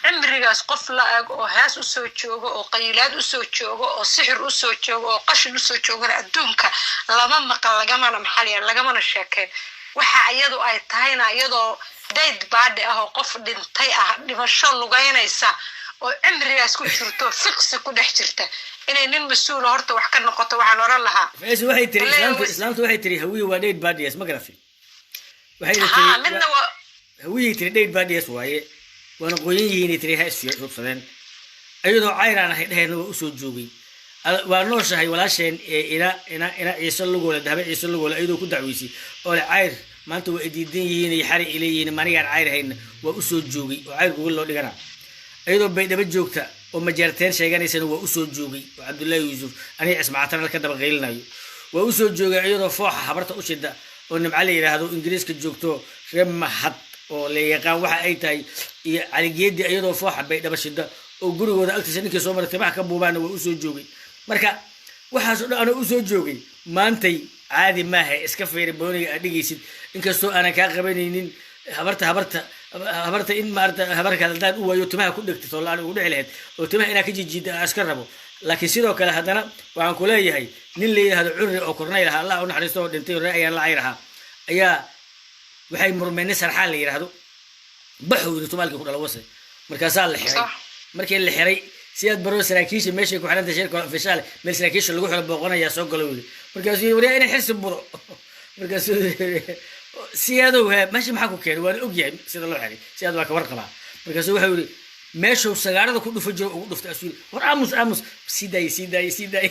cimrigaas qof la ag oo haas u soo joogo oo qaylaad u soo joogo oo sixir u soo joogo oo qashin u soo joogo adduunka lama maqal lagamana maxaliya lagamana sheekeen waxa iyadu ay tahayna iyadoo dead body ah oo qof dhintay ah dhimasho lugaynaysa oo cimrigaas ku jirto fiksi ku dhex jirta inay nin mas'uul horta wax ka noqoto waxaan oran lahaa waxay tiri islaamtu waxay tiri hawiye waa dead body ma garafi waxay tiri hawiye tiri dead body waaye وانا قويين تري هاي السير ربصدين أيضا عيران هيدهن وأسود جوبي ونوش هاي ولا شيء إلى يسلق ولا ذهب يسلق ولا أيضا كده عويسي ولا عير ما أنتوا إديدين يحرق إليه ما نيجي عير هين وأسود جوبي وعير يقول له لجنا أيضا بيد بجوكتا ومجرتين شيئا يسنوا وأسود جوبي وعبد الله يوسف أنا أسمع ترى الكذب غيرنا وأسود جوبي أيضا فوح حبرت أشدة ونم علي هذا إنجليز كجوكتو رم حط oo leeyahay waxa ay tahay iyo caligeedi iyadoo fooxa bay dhabashada oo gurigooda agtiisa ninkii soo maray timaha ka buubaan oo u soo joogay marka waxa soo dhan u soo joogay maantay caadi ma aha iska feeri booniga adhigaysid inkastoo aan ka qabanaynin habarta in maarta habarka dad u waayo timaha ku dhigtay oo laan ugu dhici lahayd oo timaha ina ka jijiida aska rabo laakiin sidoo kale hadana waxaan ku leeyahay nin leeyahay curri oo kornay laha Allah u naxariisto oo dhintay ayaan la ayraha ayaa waxay murmeen sarxaan la yiraahdo baxuu Soomaaliga ku dhalawasay markaas la xiray markii la xiray siyaad baro saraakiisha meesha ku xiranta shirka official meel saraakiisha lagu xiro booqanaya soo galowday markaas wariya inay xirsi buro markaas siyaado meesha maxaa ku keenay waan ogyahay sida loo xiray siyaad waa ka warqaba markaas waxa uu meesha sagaarada ku dhufo jiro ugu dhufta asuul war aamus siday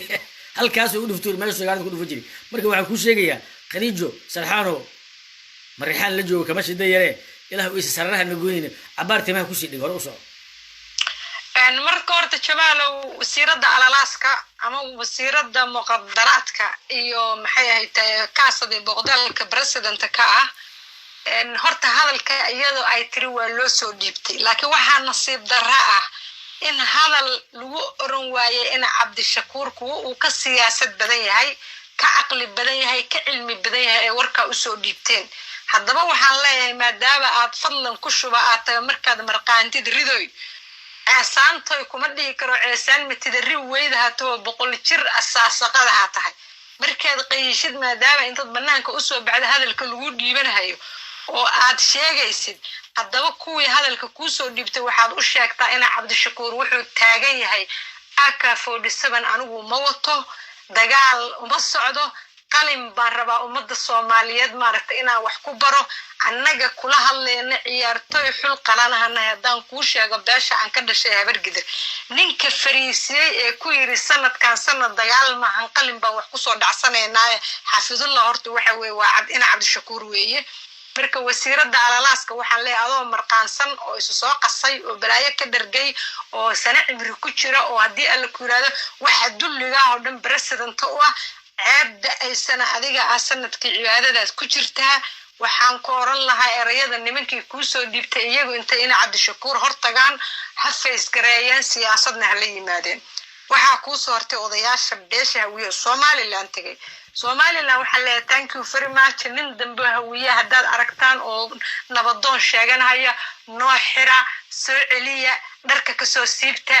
halkaas uu dhufto meesha sagaarada ku dhufo jiray marka waxaan ku sheegayaa Khadiijo Sarxaano مريحان لجوا كماشي دايره إله ويس سرها نقولين عبارتي ما كوسي دي هروسو أن مركورت شمالو وسيرة على لاسكا أما وسيرة مقدراتك إيو محيه كاسة دي بغدال كبريسيدنت كا أن هرت هذا الكايدو أي تريوا لوسو ديبتي لكن واحد نصيب دراء إن هذا الوقرن واي إن عبد الشكور كو وكسياسة بدنيهاي كعقل بدنيهاي كعلم بدنيهاي وركا أسو ديبتين haddaba waxaan leeyahay maadaama aad fadlan ku shuba aad markaad marqaantid ridoy asaantoy kuma dhigi karo ceesaan mitida ri weydaha too 100 jir asaasaqada ha tahay markaad qayshid maadaama intaad banaanka u soo baxda hadalka lagu dhiibanayo oo aad sheegaysid haddaba kuwii hadalka ku soo dhiibtay waxaad u sheegtaa in Cabdishakuur wuxuu taagan yahay AK47 anigu ma wato dagaal uma socdo qalin baan rabaa ummadda Soomaaliyeed maaragtay inaan wax ku baro annaga kula hadlayna ciyaartoy xul qalanahana hadaan ku sheego beesha aan ka dhashay habar gidir ninka fariisiyay ee ku yiri sanadkan sanad dagaal ma aan qalin baan wax ku soo dhacsaneenaa xafidullah horta waxa weey waa Cabdishakuur weeye marka wasiirada alaalaaska waxaan leeyahay adoo marqaansan oo isu soo qasay oo balaayo ka dhargay oo sana cimri ku jira oo hadii alla ku yiraahdo waxa dulliga oo dhan president u ah عبد أي سنة أديك أسنة كعبادة كجرتها وحن قارن لها أريادة نمكي كوسو ديبتأيه وأنت إنا Cabdishakuur هرتجان حفيز كريان سياستنا هلي مادين وحا كوسو هرتي وضياش بديش هوية Somaliland تجي Somaliland وحلا thank you very much نندم بهوية هداد أركتان أو نبضون شجعن هيا نوحرة سعلية dharka kasoo siibta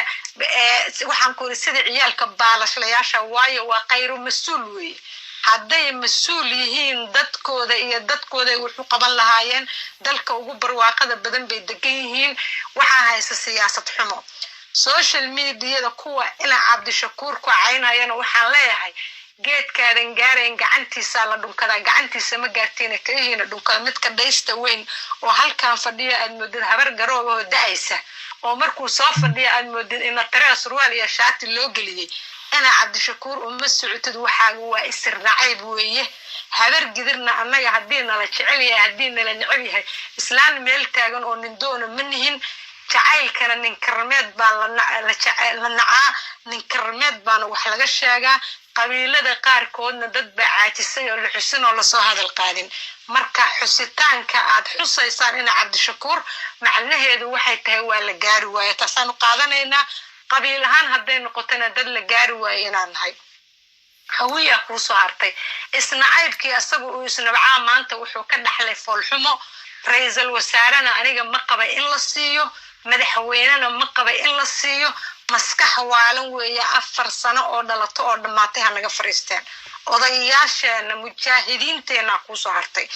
waxaan ku iri sida ciyaalka baalashlayaasha waayo waa qayru mas-uul weeye hadday mas-uul yihiin dadkooda iyo dadkooday wuxuu qaban lahaayeen dalka ugu barwaaqada badan bay degan yihiin waxaa haysa siyaasad xumo social mediada kuwa ina cabdishakuur ku caynayana waxaan leeyahay geedkaadan gaarayn gacantiisa la dhunkadaa gacantiisa ma gaartiina kalihiina dhunkada midka dhaysta weyn oo halkan fadhiya aad moodid habar garoob oo da-aysa oo markuu soo fadhiya aad moodid ina taree surwaal iyo shaati loo geliyey ina cabdishakuur uma socotid waxaaga waa isir nacayb weeye habar gidirna annaga haddii nala jecel yahay haddii nala neceb yahay islaan meel taagan oo nin doona ma nihin jacaylkana nin karmeed baa la nacaa nin karmeed baana wax laga sheegaa qabiilada qaarkoodna dad baa caajisay oo la xusin oo lasoo hadal qaadin marka xusitaanka aad xusaysaan ina cabdishakuur macnaheedu waxay tahay waa la gaari waaye taasaanu qaadanaynaa qabiil ahaan hadday noqotona dad la gaari waaye inaan nahay hawiyaa kuu soo hartay isnacaybkii asaga uu isnabcaa maanta wuxuu ka dhaxlay foolxumo ra-iisul wasaarena aniga ma qabay in la siiyo madaxweynena ma qabay in la siiyo maskax waalan weeye 4 sano oo dhalato oo dhammaatay ha naga fariisteen odayaasheena mujaahidiinteena kuu soo hartay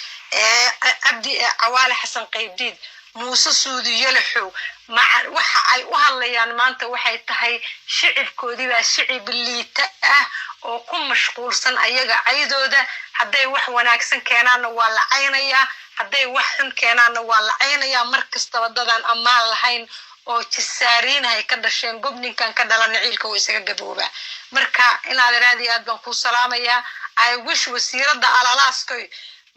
cabdi cawaale xasan qaybdiid muuse suudi yalaxow waxa ay u hadlayaan maanta waxay tahay shicibkoodii baa shicib liita ah oo ku mashquulsan ayaga caydooda hadday wax wanaagsan keenaanna waa la caynayaa hadday wax xun keenaanna waa la caynayaa markastaba dadaan ammaan lahayn oo jisaariinahay ka dhasheen gobninkan ka dhalan ciilka way isaga gaboobaa marka inaad raadi aad baan ku salaamayaa ay wish wasiirada alalaaskoy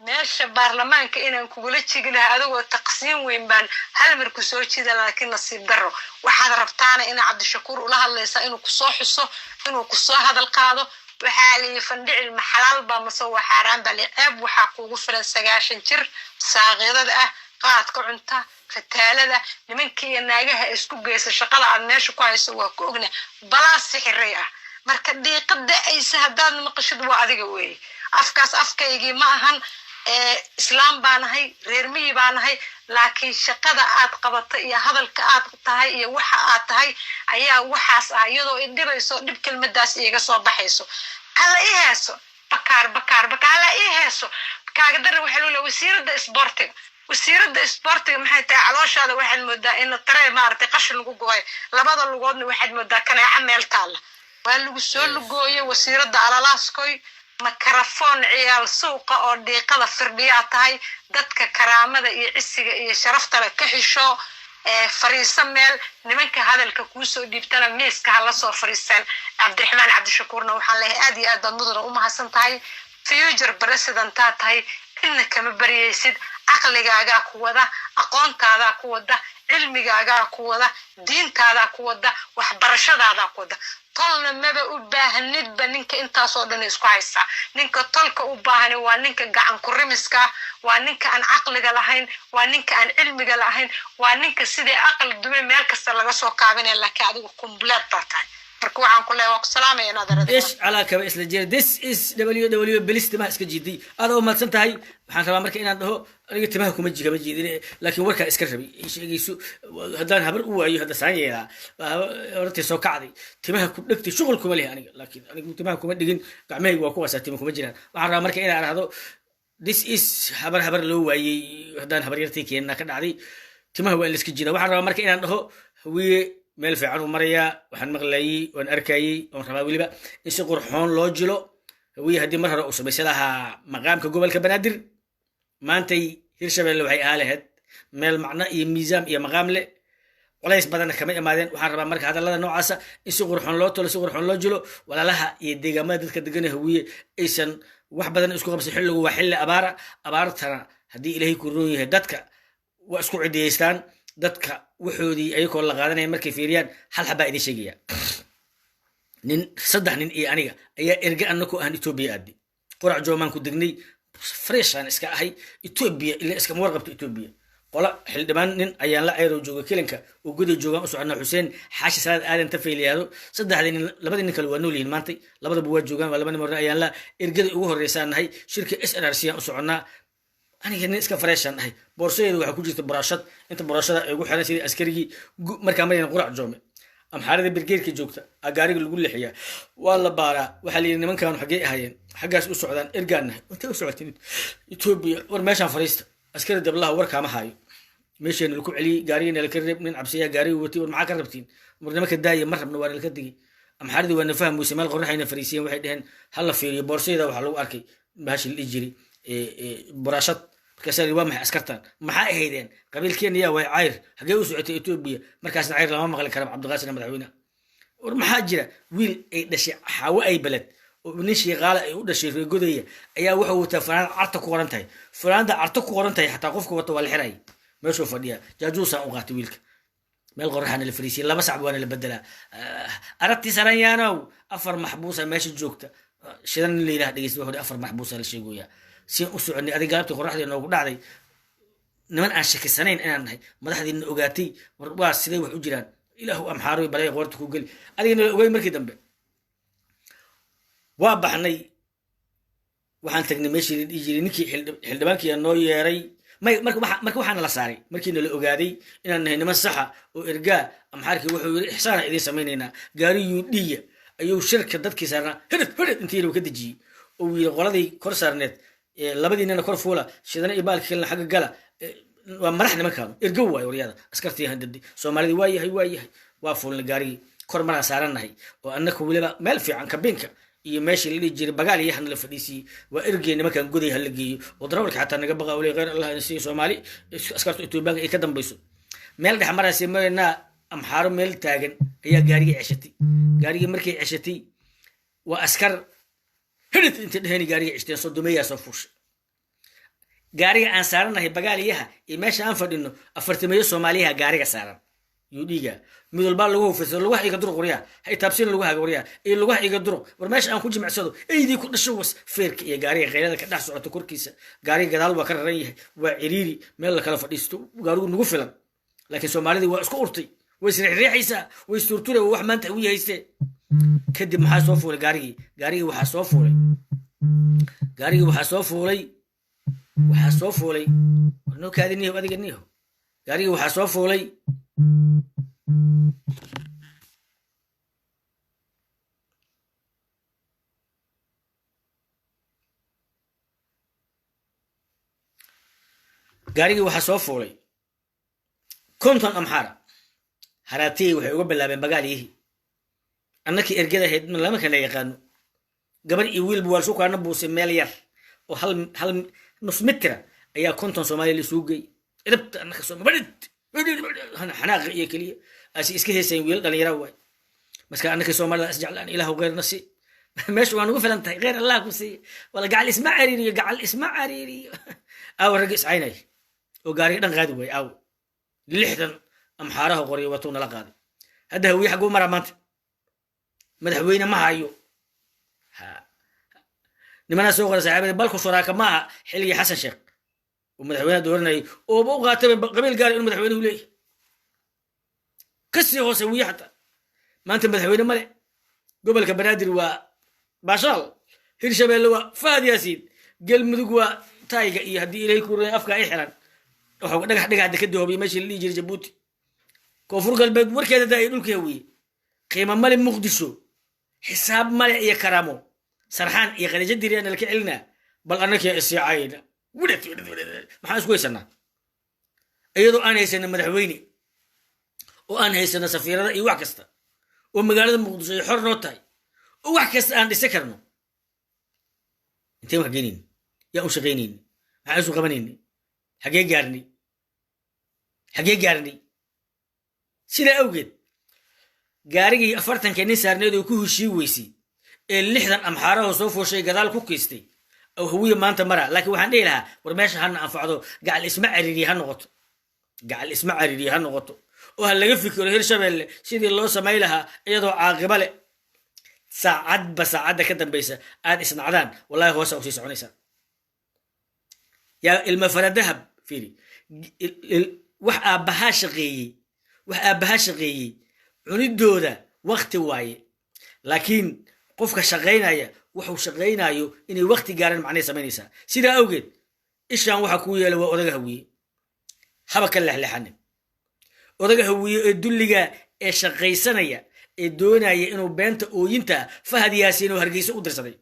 meesha baarlamaanka inaan kugula jigi lahaa adigoo taqsiin weyn baan hal mar ku soo jida laakiin nasiib daro waxaad rabtaana ina cabdishakuur ula hadlaysaa inuu kusoo xuso inuu kusoo hadal qaado waxaa la fandhicil maxalaal baa masoo waxaaraan baa ceeb waxaa kuugu filan 9 jir saaqidada ah qaadka cunta fataalada nimankii naagaha isku geysa shaqada aad meesha ku hayso waa ku ogna balaa sixiray ah marka dhiiqada aysa hadaad maqashid waa adiga weey afkaas afkaygii ma ahan islaam baanahay reer miyi baanahay laakiin shaqada aad qabato iyo hadalka aad tahay iyo waxa aad tahay ayaa waxaas ah iyadoo idhibayso dhib kelmadaas iiga soo baxayso alla ii heeso bakaar alla ii heeso kaaga dar waxa loo leeyahay wasiirada sportiga maxay tahay calooshaada waxaad moodaa in taree maartay qashin lagu gooy labada lugoodna waxaad moodaa kanaaca meel taala waa lagu soo lugooyay wasiirada alalaaskoy mikrofon ciyaal suuqa oo dhiiqada firdhiya tahay dadka karaamada iyo cisiga iyo sharafta la ka xisho fariisa meel nimanka hadalka ku soo dhiibtana miiska hala soo fariistaan cabdiraxmaan cabdishakuurna waxaan leeyahay aad iyo aad mudana u mahadsan tahay future president tahay inna kama bariyaysid aqligaaga ku wada aqoontaada ku wada cilmigaaga ku wada diintaada ku wada waxbarashadaada ku wada tolna maba u baahnidba ninka intaas oo dhan isku haysta ninka tolka u baahan waa ninka gacan ku rimiska waa ninka aan aqliga lahayn waa ninka aan cilmiga lahayn waa ninka sidii aqal dume meel kasta laga soo kaabinay laakiin adigu complete tahay marka waxaan ku leeyahay salaamay nadarada ايش علاقه isla jeer this is www bilistama iska jiiday aad oo madsan tahay waxaan rabaa marka inaan dhaho aniga timaha kuma jiidin laakiin warka iska rabi sheegayso hadaan habar u waayo hada saayeela hortay soo kacday timaha ku dhigtay shaqal kuma leeyahay aniga timaha kuma dhigin gacmahayga waa kuwaas timaha kuma jiraan waxaan rabaa marka inaan raahdo this is habar loo waayay hadaan habar yartay keenna ka dhacday timaha waa in la iska jiidaa waxaan rabaa marka inaan dhaho hawiye meel fiican u maraya waxaan maqlayay waan arkayay oon rabaa weliba in si qurxoon loo jilo hawiye haddii mar hore uu samaysan lahaa maqaamka gobolka banaadir maantay hirshabelle waxay ahaa lahayd meel macno iyo miisaan iyo maqaam leh culays badanna kama imaadeen waxaan rabaa marka hadallada noocaasa in si qurxoon loo tolo si qurxoon loo jilo walaalaha iyo deegaamada dadka degan hawiye aysan wax badan isku qabsan xilligu waa xilli abaartana haddii ilaahay ku roon yahay dadka waa isku cidiyeystaan dadka wuxoodii ayagoo la qaadanaya markay fiiriyaan hal xabaa idin sheegaya saddex nin iyo aniga ayaa erga annakoo ahan etoobiya aadi qorac joomaan ku degnay freshaan iska ahay etoobiya ila iskama warqabto etoobiya qola xildhibaan nin ayaan la ceyrow jooga kelinka oo goday joogaan u soconnaa xuseen xaashi salaad aadan ta fayliyaado saddexdii nin labadii nin kale waa nool yihiin maantay labadaba waa joogaan waa laba nin hore ayaan la ergada ugu horreysaan nahay shirka SRRC aan u soconnaa aniga nin iska fareeshan ahay boorsadeedu waxaa ku jirta buraashad inta buraashada ay ugu xiran sidii askarigii markaa marayna qurac joome amxaarada birgeerka joogta gaariga lagu leexiyaa waa la baaraa waxaa la yidhi nimankan xaggee ahaayeen xaggaas u socdaan ergaan nahay intay u socotiin etoobiya war meeshaan fariista askari dablaha war kaama haayo meesheena laku celiyey gaarigeena laka reeb nin cabsiyaa gaariga watay war maxaa ka rabtiin war nimanka daaya ma rabna waa nalka digay amxaaradii waa na fahmaysa meel qorraxayna fariisiyeen waxay dheheen hala fiiriyo boorsadeeda waxaa lagu arkay bahashi la dhihi jiray buraashad markaasaa waa maxay askartan maxaa ahaydeen qabiilkeena yaa way cayr hagee u socotay etoobiya markaasna cayr lama maqli kara cabdiqaasina madaxweyne war maxaa jira wiil ay dhashay xaawo ay baled oo nin shiiqaale ay u dhashay reegodaya ayaa wuxuu wataa fanaanad carta ku qoran tahay fanaanada carta ku qoran tahay xataa qofka wata waa la xiraya meeshuu fadhiya jaajuusaan u qaatay wiilka meel qorraxaana la fariisiyay 2 sac waana la bedelaa aragtii saranyaanow 4 maxbuusa meesha joogta shidan la yiraahdo dhegeysta wuxuu 4 maxbuusa la sheegoyaa si u soconay adiga galabtii qorraxda noogu dhacday niman aan shakisanayn inaan nahay madaxdiina ogaatay war waa sidee wax u jiraan ilaahu amxaaroy balay qoorta ku gali adigina ogay markii dambe waa baxnay waxaan tagnay meeshii la dhihi jiray ninkii xildhibaankii noo yeeray marka waxaana la saaray markiina la ogaaday inaan nahay niman saxa oo ergaa amxaarkii wuxuu yidhi ixsaana idiin samaynaynaa gaari yuudhiya ayuu shirka dadkii saarnaa hidhid intii yidhi ka dejiyey oo yidhi qoladii kor saarneed labadiinana kor fuula shidana iyo baalka kalena xagga gala waa madax nimankaanu ergo waayo waryada askartii handadi soomaalidii waa yahay waa fuulna gaarigii kor maraan saarannahay oo annaka weliba meel fiican kabinka iyo meeshii la dhihi jiray bagaal iyo hana la fadhiisiyey waa ergey nimankan goday hala geeyo oo darawalka xataa naga baqa ole khayr allah inasiiyo soomaali askarta etoobiyaanka ay ka dambayso meel dhex maraysay maraynaa amxaaro meel taagan ayaa gaarigii ceshatay gaarigii markay ceshatay waa askar hidhid intay dheheni gaarigii ceshteen sodomeeyaa soo fuushay gaariga aan saaranahay bagaaliyaha iyo meesha aan fadhino 40 soomaaliyaha gaariga saaran yudhiga mid walba lagu hufisay lagu iga duro qoryaa hay taabsin lagu haga qoryaa ee lagu iga duro war meesha aan ku jimicsado eedii ku dhasho was feerka iyo gaariga qeylada ka dhex socota korkiisa gaariga gadaal waa ka raran yahay waa ciriiri meel la kala fadhiisto gaarigu nagu filan laakiin soomaalidii waa isku urtay way isriixriixaysaa way isturture wax maanta u yahaystee kadib maxaa soo fuulay gaarigii waxaa soo fuulay warnoo kaadiniyo adiga niyo gaarigii waxaa soo fuulay konton amxaara haraatiyey waxay uga bilaabeen bagaaliyihii annakii ergada ahayd lama kala yaqaano gabar iyo wiilba waa lasuu kaana buusay meel yar oo hal nus mitira ayaa konton soomaaliya lasuu gey idabta annaka xanaaqa iyo keliya asi iska heesayn wiil dhalinyara waay marka annakii soomaalida isjeclaan ilaahu keyrna si meesha waa nagu filan tahay kheyr allah ku siiya wala gacal isma cariiriyo aawa ragga iscaynay oo gaariga dhan qaadi waay aaw 60 amxaaraha qoryo watuu nala qaaday hadda hawiye xaguu maraa maanta madaxweyne ma hayo nimanaa soo qora saaxiibada balku shuraaka maaha xilligii xasan sheekh oo madaxweynaha dooranayay ooba u qaatay qabiil gaari inuu madaxweynuhu leeyahay kasii hoose wiye xataa maanta madaxweyne male gobolka banaadir waa baashaal hirshabeelle waa faad yaasiin galmudug waa tayga iyo haddii ilaahay ku reey afka ay xiran wuxuu dhagax dhagax ka doobiyo meeshii la dhihi jiray jabuuti koonfur galbeed warkeeda daayay dhulka hawiye qiimo male muqdisho xisaab male iyo karaamo sarxaan iyo khadiija diriyana la ka celinaa bal annakii isiicayna maxaan isku haysanaa iyadoo aan haysana madaxweyne oo aan haysana safiirada iyo wax kasta oo magaalada muqdisho ay xor noo tahay oo wax kasta aan dhisa karno inteen wax geenayni yaa u shaqaynayni maxaan isu qabanayni xagee gaarnay sidaa awgeed gaarigii 40 nin saarneed oo ku heshii weysay ee 60 amxaaraha soo fooshay gadaal ku kiistay oo hawiye maanta mara laakiin waxaan dhihi lahaa war meesha hana anfacdo gacal isma cariiriye ha noqoto oo ha laga fikiro hirshabeelle sidii loo samay lahaa iyadoo caaqiba leh saacadda ka dambaysa aad isnacdaan wallahi hoosa usii soconaysaa yaa ilma faradahab fiiri wax aabbahaa shaqeeyey cunidooda waqti waaye laakiin qofka shaqaynaya wuxuu shaqaynayo inay waqti gaaran macnay samaynaysaa sidaa awgeed ishaan waxa ku yeela waa odaga hawiye haba ka lexlexanin odaga hawiye ee dulliga ee shaqaysanaya ee doonaya inuu beenta ooyinta Fahad Yaasiin oo Hargeysa u dirsaday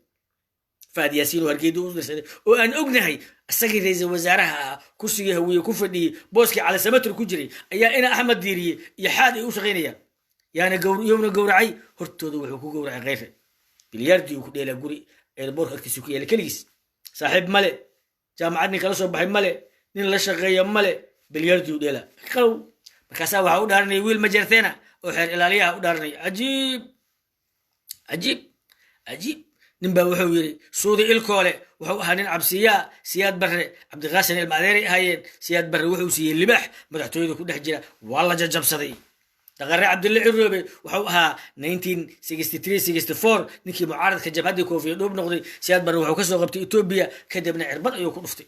Fahad Yaasiin oo Hargeysa u dirsaday oo aan ognahay asagii ra'iisul wasaaraha kursiga hawiye ku fadhiyay booskii Cali Samatar ku jiray ayaa ina Axmed Diiriye iyo xaad ay u shaqaynayaan yaana gowracay hortooda wuxuu ku gowracay qeyr bilyaardii uu ku dheelay guri airport agtiisa ku yeelay kaligiis saaxiib male jaamacadni kala soo baxay male nin la shaqeeyo male bilyaardii uu dheelay qaw markaas waxa u dhaaranay wiil majarteena oo xeer ilaaliyaha u dhaaranay ajiib nin baa wuxuu yiri suudi ilkoole wuxuu ahaa nin cabsiya siyaad barre cabdiqaasin ilmaadeeri ahaayeen siyaad barre wuxuu siiyey libax madaxtooyada ku dhex jira waa la jajabsaday daqare cabdille ciroobe wuxuu ahaa 1963-64 ninkii mucaaradka jabhadii koofiya dhuub noqday siyaad barre wuxuu ka soo qabtay Ethiopia kadibna cirbad ayuu ku dhuftay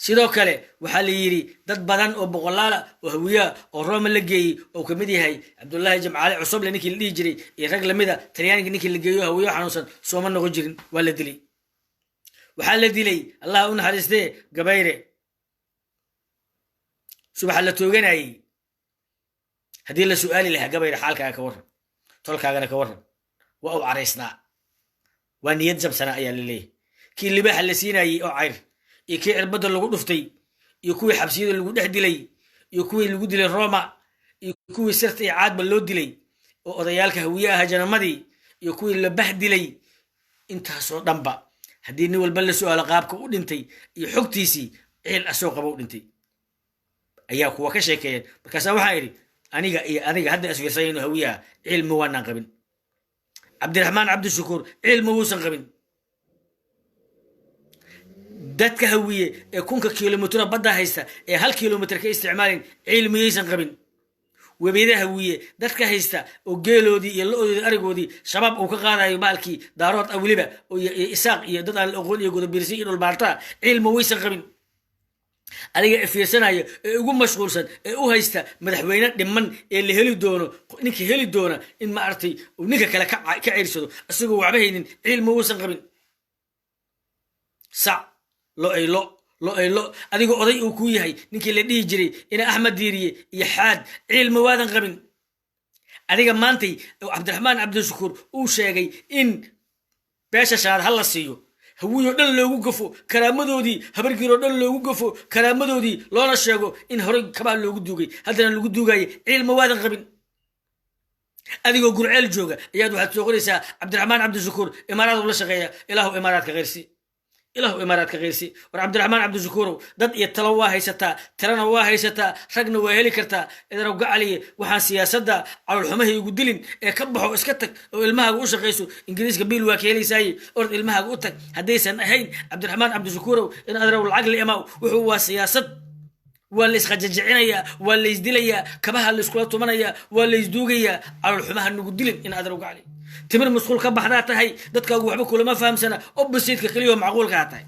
sidoo kale waxa la yiri dad badan oo boqolaala oo hawiya oo Roma la geeyay oo kamid yahay Abdullaahi Jamcaali Cusuble ninkii la dhigi jiray iyo rag lamida Talyaaniga ninkii la geeyo hawiya xanuunsan sooma noqon jirin waa la dilay waxa la dilay Allah u naxariistay gabayre subax la tooganayay hadii la su'aali lahaa gabayre xaalkaaga ka waran tolkaagana ka waran waa u caraysnaa waa niyad jabsana ayaa la leeyahay kii libaxa la siinayay oo cayr iyo kii cirbada lagu dhuftay iyo kuwii xabsiyada lagu dhex dilay iyo kuwii lagu dilay Roma iyo kuwii sirta iyo caadba loo dilay oo odayaalka hawiye ah janamadii iyo kuwii la bahdilay intaasoo dhanba haddii nin walba la su'aalo qaabka u dhintay iyo xogtiisii ceel asoo qabo u dhintay ayaa kuwa ka sheekeeyeen markaasaa waxaa idhi aniga hadda isfiirsayayno hawiyaha cilmi waanaan qabin Cabdiraxmaan Cabdishakuur cilmi wuusan qabin dadka hawiye ee 1 kiiloomitir badda haysta ee 1 kiiloomitir ka isticmaalin cilmiyaysan qabin webiyada hawiye dadka haysta oo geeloodii iyo lo'oodii arigoodii shabaab uu ka qaadayo maalkii daarood awliba oo isaaq iyo dad aan aqoon iyo godobirsi iyo dhulbaarta cilmi waysan qabin adiga fiirsanayo ee ugu mashquulsan ee u haysta madaxweyne dhiman ee la heli doono ninkii heli doona in ma artay uu ninka kale ka ciirsado asagoo waxba haynin cilmi waysan qabin lo aylo adiga oday uu ku yahay ninkii la dhihi jiray ina Axmed Diiriye iyo xaad cilmi waadan qabin adiga maantay Cabdiraxmaan Cabdishakuur uu sheegay in beesha shaad hal la siiyo hawiyo dhan loogu gafo karaamadoodii habargiiro dhan loogu gafo karaamadoodii loona sheego in hore kabaa loogu duugay haddana lagu duugay cilmi waadan qabin adigoo gurceel jooga ayaad waxaad soo qoraysaa Cabdiraxmaan Cabdishakuur imaaraad la shaqeeya ilaahu imaaraadka qeyrsi war Cabdiraxmaan Cabdishakuur dad iyo talo waa haysataa talana waa haysataa ragna waa heli kartaa idaro gacaliye waxaan siyaasadda calool xumaha igu dilin ee ka baxo iska tag oo ilmahaaga u shaqeyso ingiriiska biil waa ka helaysay ord ilmahaaga u tag haddaysan ahayn Cabdiraxmaan Cabdishakuur in adaro lacag la imaa wuxuu waa siyaasad waa la isqajajicinaya waa la isdilaya kabaha la iskula tumanaya waa la isduugaya calool xumaha nagu dilin in adaro gacaliye timir masquul ka baxdaa tahay dadkaagu waxba kulama fahamsana opposite ka kaliya macquulka tahay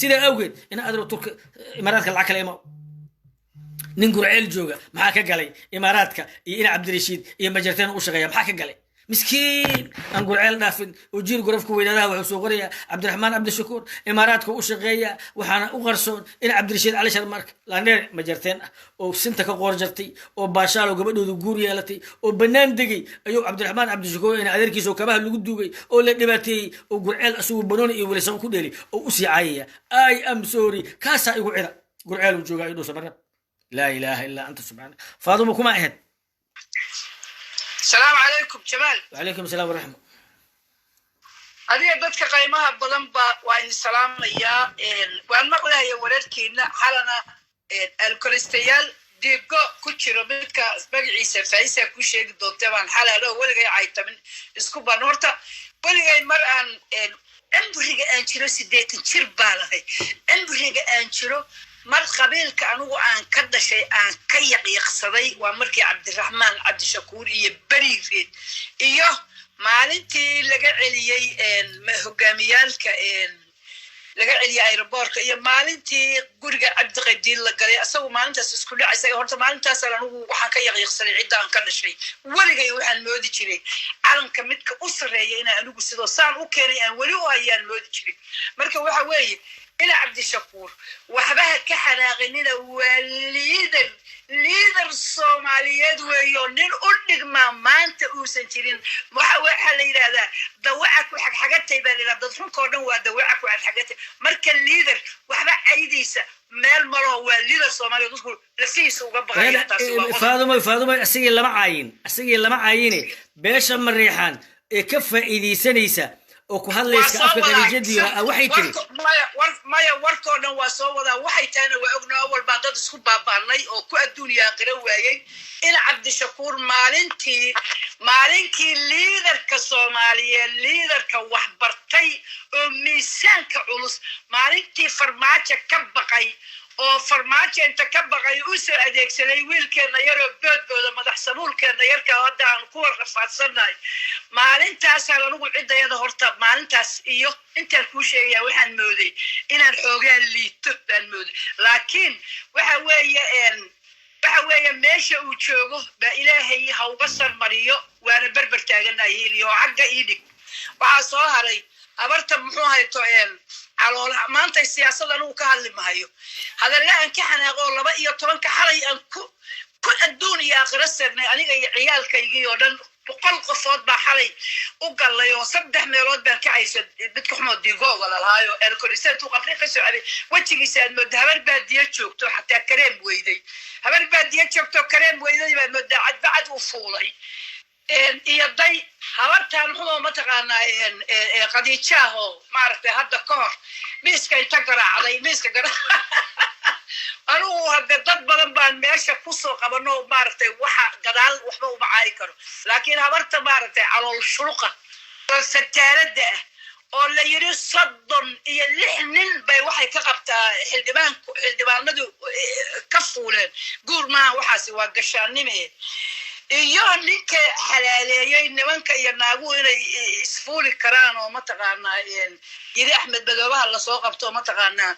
sida awgeed in adro turka imaaraadka lacag kale nin gurceel jooga maxaa ka galay imaaraadka iyo ina Cabdirashiid iyo majarteen u shaqeeya maxaa ka galay miskiin aan gurceel dhaafin oo jiir gorofka weynadaha wuxuu soo qoraya Cabdiraxmaan Cabdishakuur imaaraadka u shaqeeya waxaana u qarsoon in Cabdirashiid Cali Sharmarka laandheer majarteen oo sinta ka qoor jartay oo baashaalo gabadhoodu guur yeelatay oo banaan degay ayuu Cabdiraxmaan Cabdishakuur in adeerkiisa kabaha lagu duugay oo la dhibaateeyay oo gurceel asugu banoon iyo walisan ku dheeli oo u siicayaya I am sorry kaasa igu cida gurceel uu jooga inuu samarna la ilaaha illa anta subhanaka faaduma kuma ahayd السلام عليكم جمال. وعليكم السلام ورحمة. هذه بدك قيمها بدن وإن السلام يا وأنا مقولها يا ولدكينا حالنا الكوليسترول ديجو كتير بدك بقى عيسى فايسة كوشة دوتة من حالها لو ولا جاي عيطة من إسكوبا نورتا ولا جاي مرة أنبهج أنشرو سديت تشير بالها أنبهج أنشرو مر قبيل كانوا عن كذا شيء عن كي يقصدي ومركي عبد الرحمن عبد الشكور يبري فيه إيوه maalintii laga celiyay hogaamiyaalka laga celiyay aeroboortka iyo maalintii guriga Cabdi Qadiin la galay asagoo maalintaas isku dhacay horta maalintaas anigu waxaan ka yaqyaqsanay cidaan ka dhashay waligay waxaan moodi jiray calanka midka u sareeya in anigu sidoo saan u keenay aan wali u hayaan moodi jiray marka waxa weeye إلى عبد الشكور وحبها كحناغنين ليدر الصوماليات ويونين أدق ما أنت أوسنتين محاوحة ليلة هذا دوعك وحق حاجات تبالي لا تدخل كونه ودوعك وحق حاجات مركز الليدر وحبا أيديسة مال مرة والليدر الصومالي تقول لسيس وقبغا فاضمة أسيق لما عايني بيش مريحان كفة إذي سنيسة وكهالليس كأفك الجدي وحي تري مايا وركونا وصوّدا وحي تانا وعقنا أول بعد تسكب باباني أو كو الدنيا قروايي إن عبد الشكور مالنكي ليدر كصومالية ليدر كوحبرتي وميسان كعلص مالنكي فرماتش كبقي oo farmaajo inta ka baqay uu soo adeegsaday wiilkeena yar oo boodbooda madax sabuulkeena yarka hadda aan ku warqafaadsanay maalintaas anagu cidayada horta maalintaas iyo inta ku sheegaya waxaan mooday inaan xoogaa liito baan mooday laakiin waxa weeye meesha uu joogo ba ilaahay ha uga sarmariyo waana barbar taaganahay iyo xagga idig waxa soo haray abarta muxuu hayto على ما أنت السياسة لو كهل مايو هذا لا أنك إحنا أقول لبا يطلعن كحلي أن كل الدنيا آخر السنة أنا عيال كيجي ودن بقل قصاد بحلي وقال لي وصدق ميلاد بالكعيس بدك حمود ديجو ولا الهايو أنا كل سنة توقف لي سؤالي وتيجي سنة مدهبر بديه شوكتو حتى كريم ويدي هبر بديه شوكتو كريم ويدي بعد وفولي يضي هورتان هو متقانا قديتشاهو معرفة هذا كور ميسكا يتقرأ علي ميسكا قرأ أنو هذا ضد بدن بان ماشى قصة قبلنا معرفة وح قدال وحبه معايكرو لكن هورت معرفة على الشروقة والستالة ولا يري صدن يلحنن بي وحي كقبتا حلدبان ندو كفولين قول ما وحاسي واقشان نمي iyo ninka xalaaleeyay nimanka iyo naagu inay isfuuli karaan oo ma taqaanaa yiri Axmed Badoobaha la soo qabto ma taqaanaa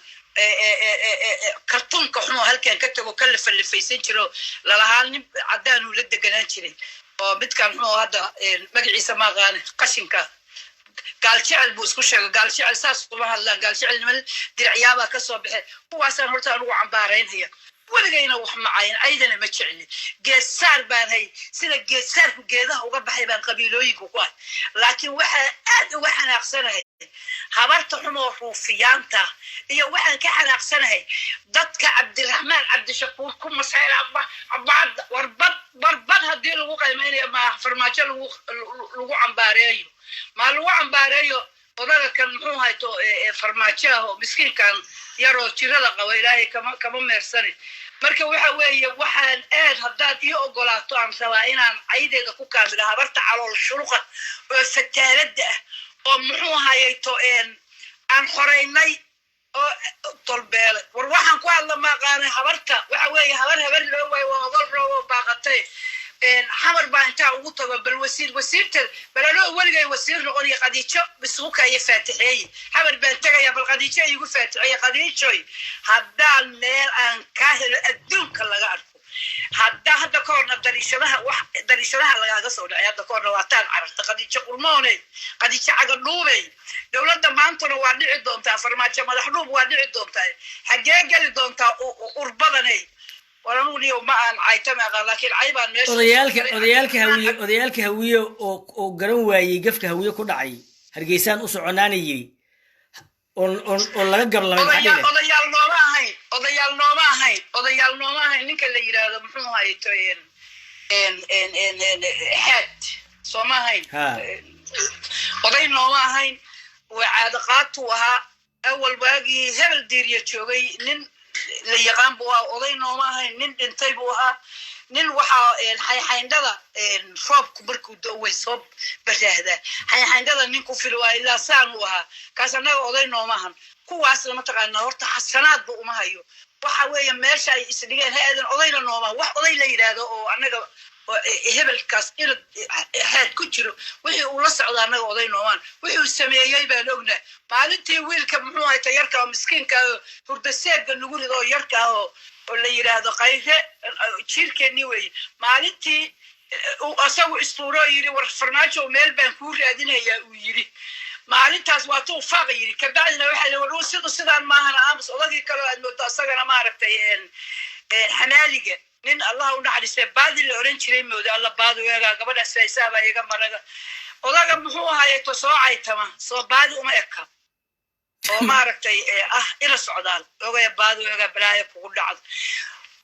kartunka xumo halkan ka tago kala falfaysan jiro lalahaan cadaan uu la deganaan jiray oo midkan xumo hadda magaciisa ma qaan qashinka gaalceel buu isku sheegay gaalceel saas kuma hadlaan gaalceel niman dirciyaaba ka soo baxay kuwaasaan horta ugu cambaaraynaya ولقينا وحمعين أيضا ما تشعلي جسار بانهي سيدا جسار كجيده وقبحي بان قبيلويك وقال لكن وحنا أقصنها خبرت حمو روفيانتا هي وحنا كحنا أقصنها ضدك عبد الرحمن عبد الشكور كم مسائل عباد وربط هدي الوقع ما فرماجة الوقع عن باريو ما الوقع عن باريو وذا كان محو هايتو فرماجة مسكين كان يرو تيرلا قويلاهي كما ميرسني marka waxa weeye waxaan aad hadaad iyo ogolaato aan sabaa inaan aydeeda ku kaamilo habarta calool shuruqa oo fataalada oo muxuu hayto aan xoreynay oo tolbeel war waxaan ku hadla ma qaanay habarta waxa weeye habar loo way waa ogol roobo baaqatay حمر بانتا وطبع بالوسير بلالو ولقي وسير نقول قديشة بسوكا يفاتحي حمر بانتا يا بالقديشة يقول فاتحي قديشة هذا المال أن كاهل الدون كلا عارفه هذا كورنا دريشلها لا قصور هذا كورنا واتان عرفت قديشة قرماني قديشة عقلوبي دولة دمانتنا وادع الدونتا فرماتش مدحلوب وادع الدونتا حاجة قال الدونتا أربضني ورانوني وما أن عايتم لكن عيبان ماشي odayaalka hawiye oo garan waayay gafka hawiye ku dhacay hargeysaan u soconaana yiri oo laga gablamay odayaal nooma ahayn ninka la yiraahdo muxuu hayto xad sooma ahayn oday nooma ahayn وعاد قاطوها أول باقي هبل ديريا شوي نن ليقام بوها أضينا ما هي نن انتي بوها نن وحا حين دلا شوب كبركو دوي صوب بجهده حين دلا ننكو في الوايلا سانوها كاسنا أضينا ما هم كواس لما تقالنا هرت حسنات بو ما هيو وحوي ماشي يسدقين هذا أضينا نوما وح أضينا يرادو أو أنا هبل كاس إلى حد كتير وهي ولص على أنا وضعي نومان وهي السمية يبان لقنا بعدين ويل كم هو يتيركا مسكين كا فرد السيد نقول إذا يركا ولا يراد قايسة شركة نيوي بعدين أسوي أسطورة يري ورفرناش وميل بنكور هذين هي ويري maalintaas waa tuu faaqa yiri kabacdina waxaa la waruu sidaan maahana aamus odagii kaloo aad moodo asagana maaragtay xanaaliga nin allah u naxariistay baadi la oran jiray moodo alla baadi weegaa gabadha saysaaba iga maraga odaga muxuu ahaayay to soo caytama soo baadi uma eka oo maaragtay ila socdaan ogaya baadi weegaa balaaya kugu dhacdo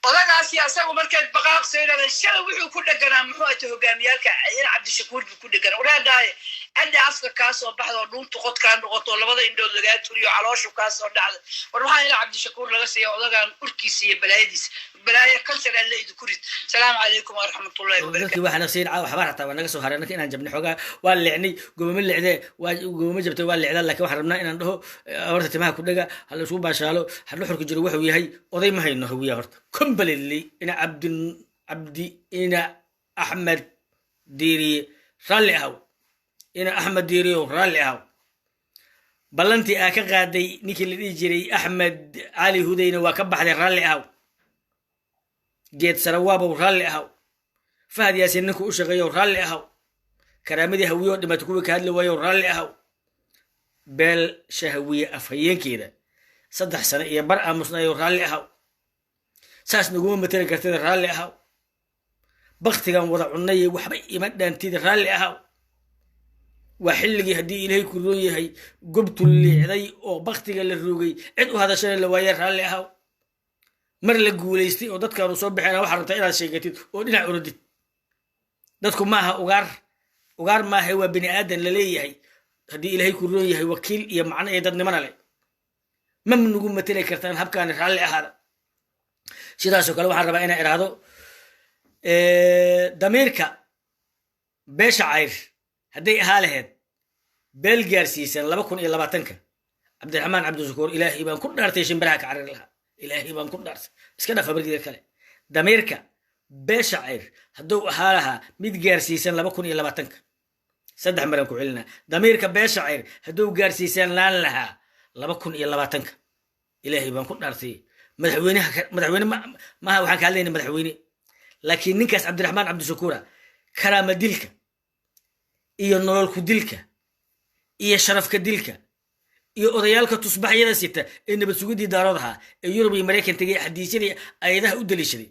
odagaasi asagu markaad baqaaqsay inaadan shala wuxuu ku dheganaa muxuu ata hogaamiyaalka in cabdishakuur buu ku dheganaa waraadaaye hadda afka kaa soo baxda oo dhuntu qod kaa noqoto oo labada indhood lagaa turiyo calooshu kaa soo dhacda war waxaa ila cabdishakuur laga siiya odagaan urkiisa iyo balaayadiisa balaayo kansar alla idinku rid salaamu calaykum waraxmatullahi wabarakatu waxaana siin waxbaa rataa waa naga soo haray inaan jabnay xoogaa waa leecnay goboma leecdee waa goboma jabtay waa leecdaa laakiin waxaan rabnaa inaan dhaho horta timaha ku dhaga hala isugu baashaalo hadla xurka jiro wuxuu yahay oday ma hayno hawiya horta completely ina cabdi ina axmed diiriye raalli ahaw ina axmed diiriyo raalli ahaw ballantii aa ka qaaday ninkii la dhihi jiray axmed cali hudayna waa ka baxday raalli ahaw geed sarawaabow raalli ahaw fahad yaasin ninku u shaqeeyow raalli ahaw karaamadii hawiyoo dhimata kuwii ka hadli waayow raalli ahaw beel shahawiye afhayeenkeeda 3 sano iyo bar aamusnayow raalli ahaw saas naguma matali kartida raalli ahaw baktigan wada cunnayay waxba ima dhaantida raalli ahaw waa xilligii haddii ilaahay ku roon yahay gobtu liicday oo baktiga la roogay cid u hadashana la waaya raalli ahaw mar la guulaystay oo dadkaanu soo baxeen waxaa rabtaa inaad sheegatid oo dhinac orodid dadku maaha ugaar maaha waa bini aadan la leeyahay haddii ilaahay ku roon yahay wakiil iyo macno iyo dadnimana leh ma nagu matali kartaan habkaani raalli ahaada sidaasoo kale waxaan rabaa inaan iraahdo damiirka beesha cayr hadday ahaa lahayd beel gaarsiisan 2020 cabdiraxmaan cabdishakuur ilaahay baan ku dhaartay shimbiraha ka carari lahaa ilaahay baan ku dhaartay iska dhafa bardiga kale damiirka beesha cayr hadduu ahaa lahaa mid gaarsiisan 2020 saddex maran ku celina damiirka beesha cayr hadduu gaarsiisan laan lahaa 2020 ilaahay baan ku dhaartay madaxweyne maaha waxaan ka hadlaynaa madaxweyne laakiin ninkaas cabdiraxmaan cabdishakuura karaama dilka iyo nololku dilka iyo sharafka dilka iyo odayaalka tusbaxyada sita ee nabad sugidii daarood ahaa ee yurub iyo maraykan tegay xadiisyadii ayadaha u daliishaday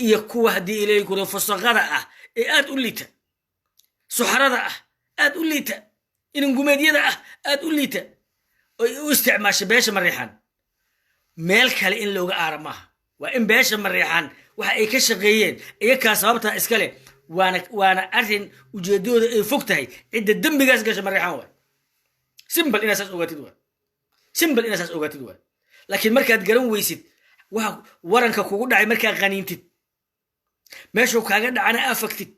iyo kuwa haddii ilaahay kuro fasaqada ah ee aad u liita suxarada ah aad u liita inangumeedyada ah aad u liita oo u isticmaasha beesha mareexaan meel kale in looga aara maaha waa in beesha mareexaan waxa ay ka shaqeeyeen iyakaa sababtaa iskale waana arrin ujeedadooda ay fog tahay cidda dembigaas gasha mareexaan waay simbal inaad saas ogaatid waay laakiin markaad garan weysid waxa waranka kugu dhacay markaa qaniintid meeshuu kaaga dhacana aa fagtid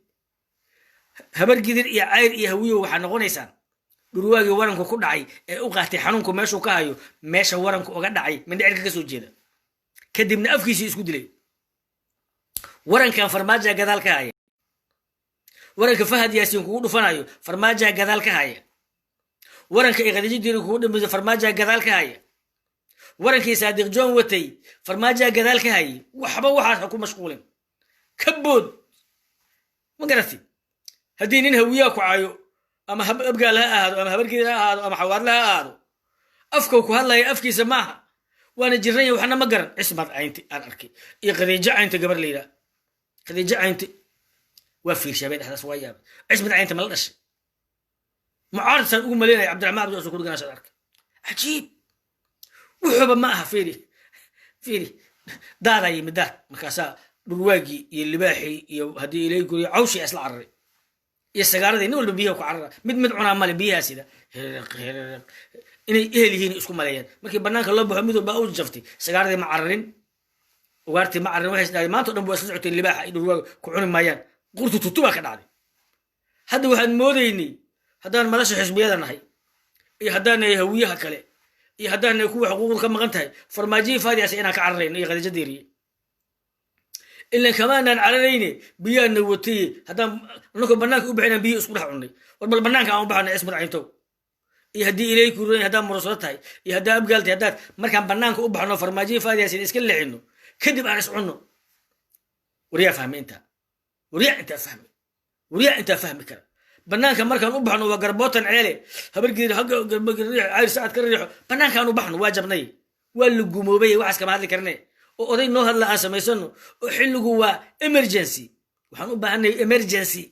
habar gidir iyo cayr iyo hawiyow waxaa noqonaysaan dhurwaagii waranku ku dhacay ee u qaatay xanuunku meeshuu ka hayo meesha waranku uga dhacay mindhicirka ka soo jeeda kadibna afkiisii isku dilay warankan farmaaja gadaal ka haya waranka fahad yaasiin kugu dhufanayo farmaaja gadaal ka haya waranka ay khadiijo diiri kugu dhimayso farmaaja gadaal ka haya warankii saadiq john watay farmaaja gadaal ka hayay waxba waxaas ha ku mashquulin ka bood ma garatid haddii nin hawiyaa ku cayo ama abgaal ha ahaado ama habargeed ha ahaado ama xawaadle ha ahaado afkau ku hadlaya afkiisa maaha waana jiranya waxna ma garan cismad caynti aan arkay iyo khadiijo caynti gabar la yidhaha khadiijo caynti waa fiirshabay dhexdaas waa yaabay cismad caynti ma la dhashay mucaaradsan ugu maleynaya cabdiraxmaan cabdishakuur ganaasad arkay cajiib wuxuuba ma aha fiiri daadaa yimid daad markaasaa dhurwaagii iyo libaaxii iyo haddii ilay guriyo cawshii isla cararay iyo sagaaradii nin walba biyaha ku carara mid cunaa male biyaha sida inay ehel yihiin isku maleeyaan markii banaanka loo baxo mid walba u jaftay sagaaradii ma cararin ugaartii ma cararin waxay isdhahay maanta o dhan bu isla socotay libaaxa iyo dhurwaaga ku cuni maayaan qurtu tutubaa ka dhacday hadda waxaan moodaynay haddaan madasha xisbiyada nahay iyo haddaan nahay hawiyaha kale iyo haddaan nahay kuwa xuquuqdu ka maqan tahay farmaajiyii faadiyaas inaan ka cararayno iyo khadiijo diiriye ilan kamaanaan cararayne biyaana wataye haddaan anakoo banaanka u baxinaan biyihii isku dhex cunnay war bal banaanka aan u baxana cismad cayntow iyo haddii ilaahay ku roon haddaan murasado tahay iyo haddaa abgaal tahay haddaad markaan banaanka u baxno farmaajiyii faadiyaasin iska leexino kadib aan is cunno waryaa fahmi intaa waryaa intaa fahmi kara banaanka markaan u baxno waa garbootan ceele habargeed hagga cayr saacad ka riixo banaankaan u baxno waa jabnay waa la gumoobay waxaas kama hadli karne oo oday noo hadla aan samaysano oo xilligu waa emergency waxaan u baahanay emergency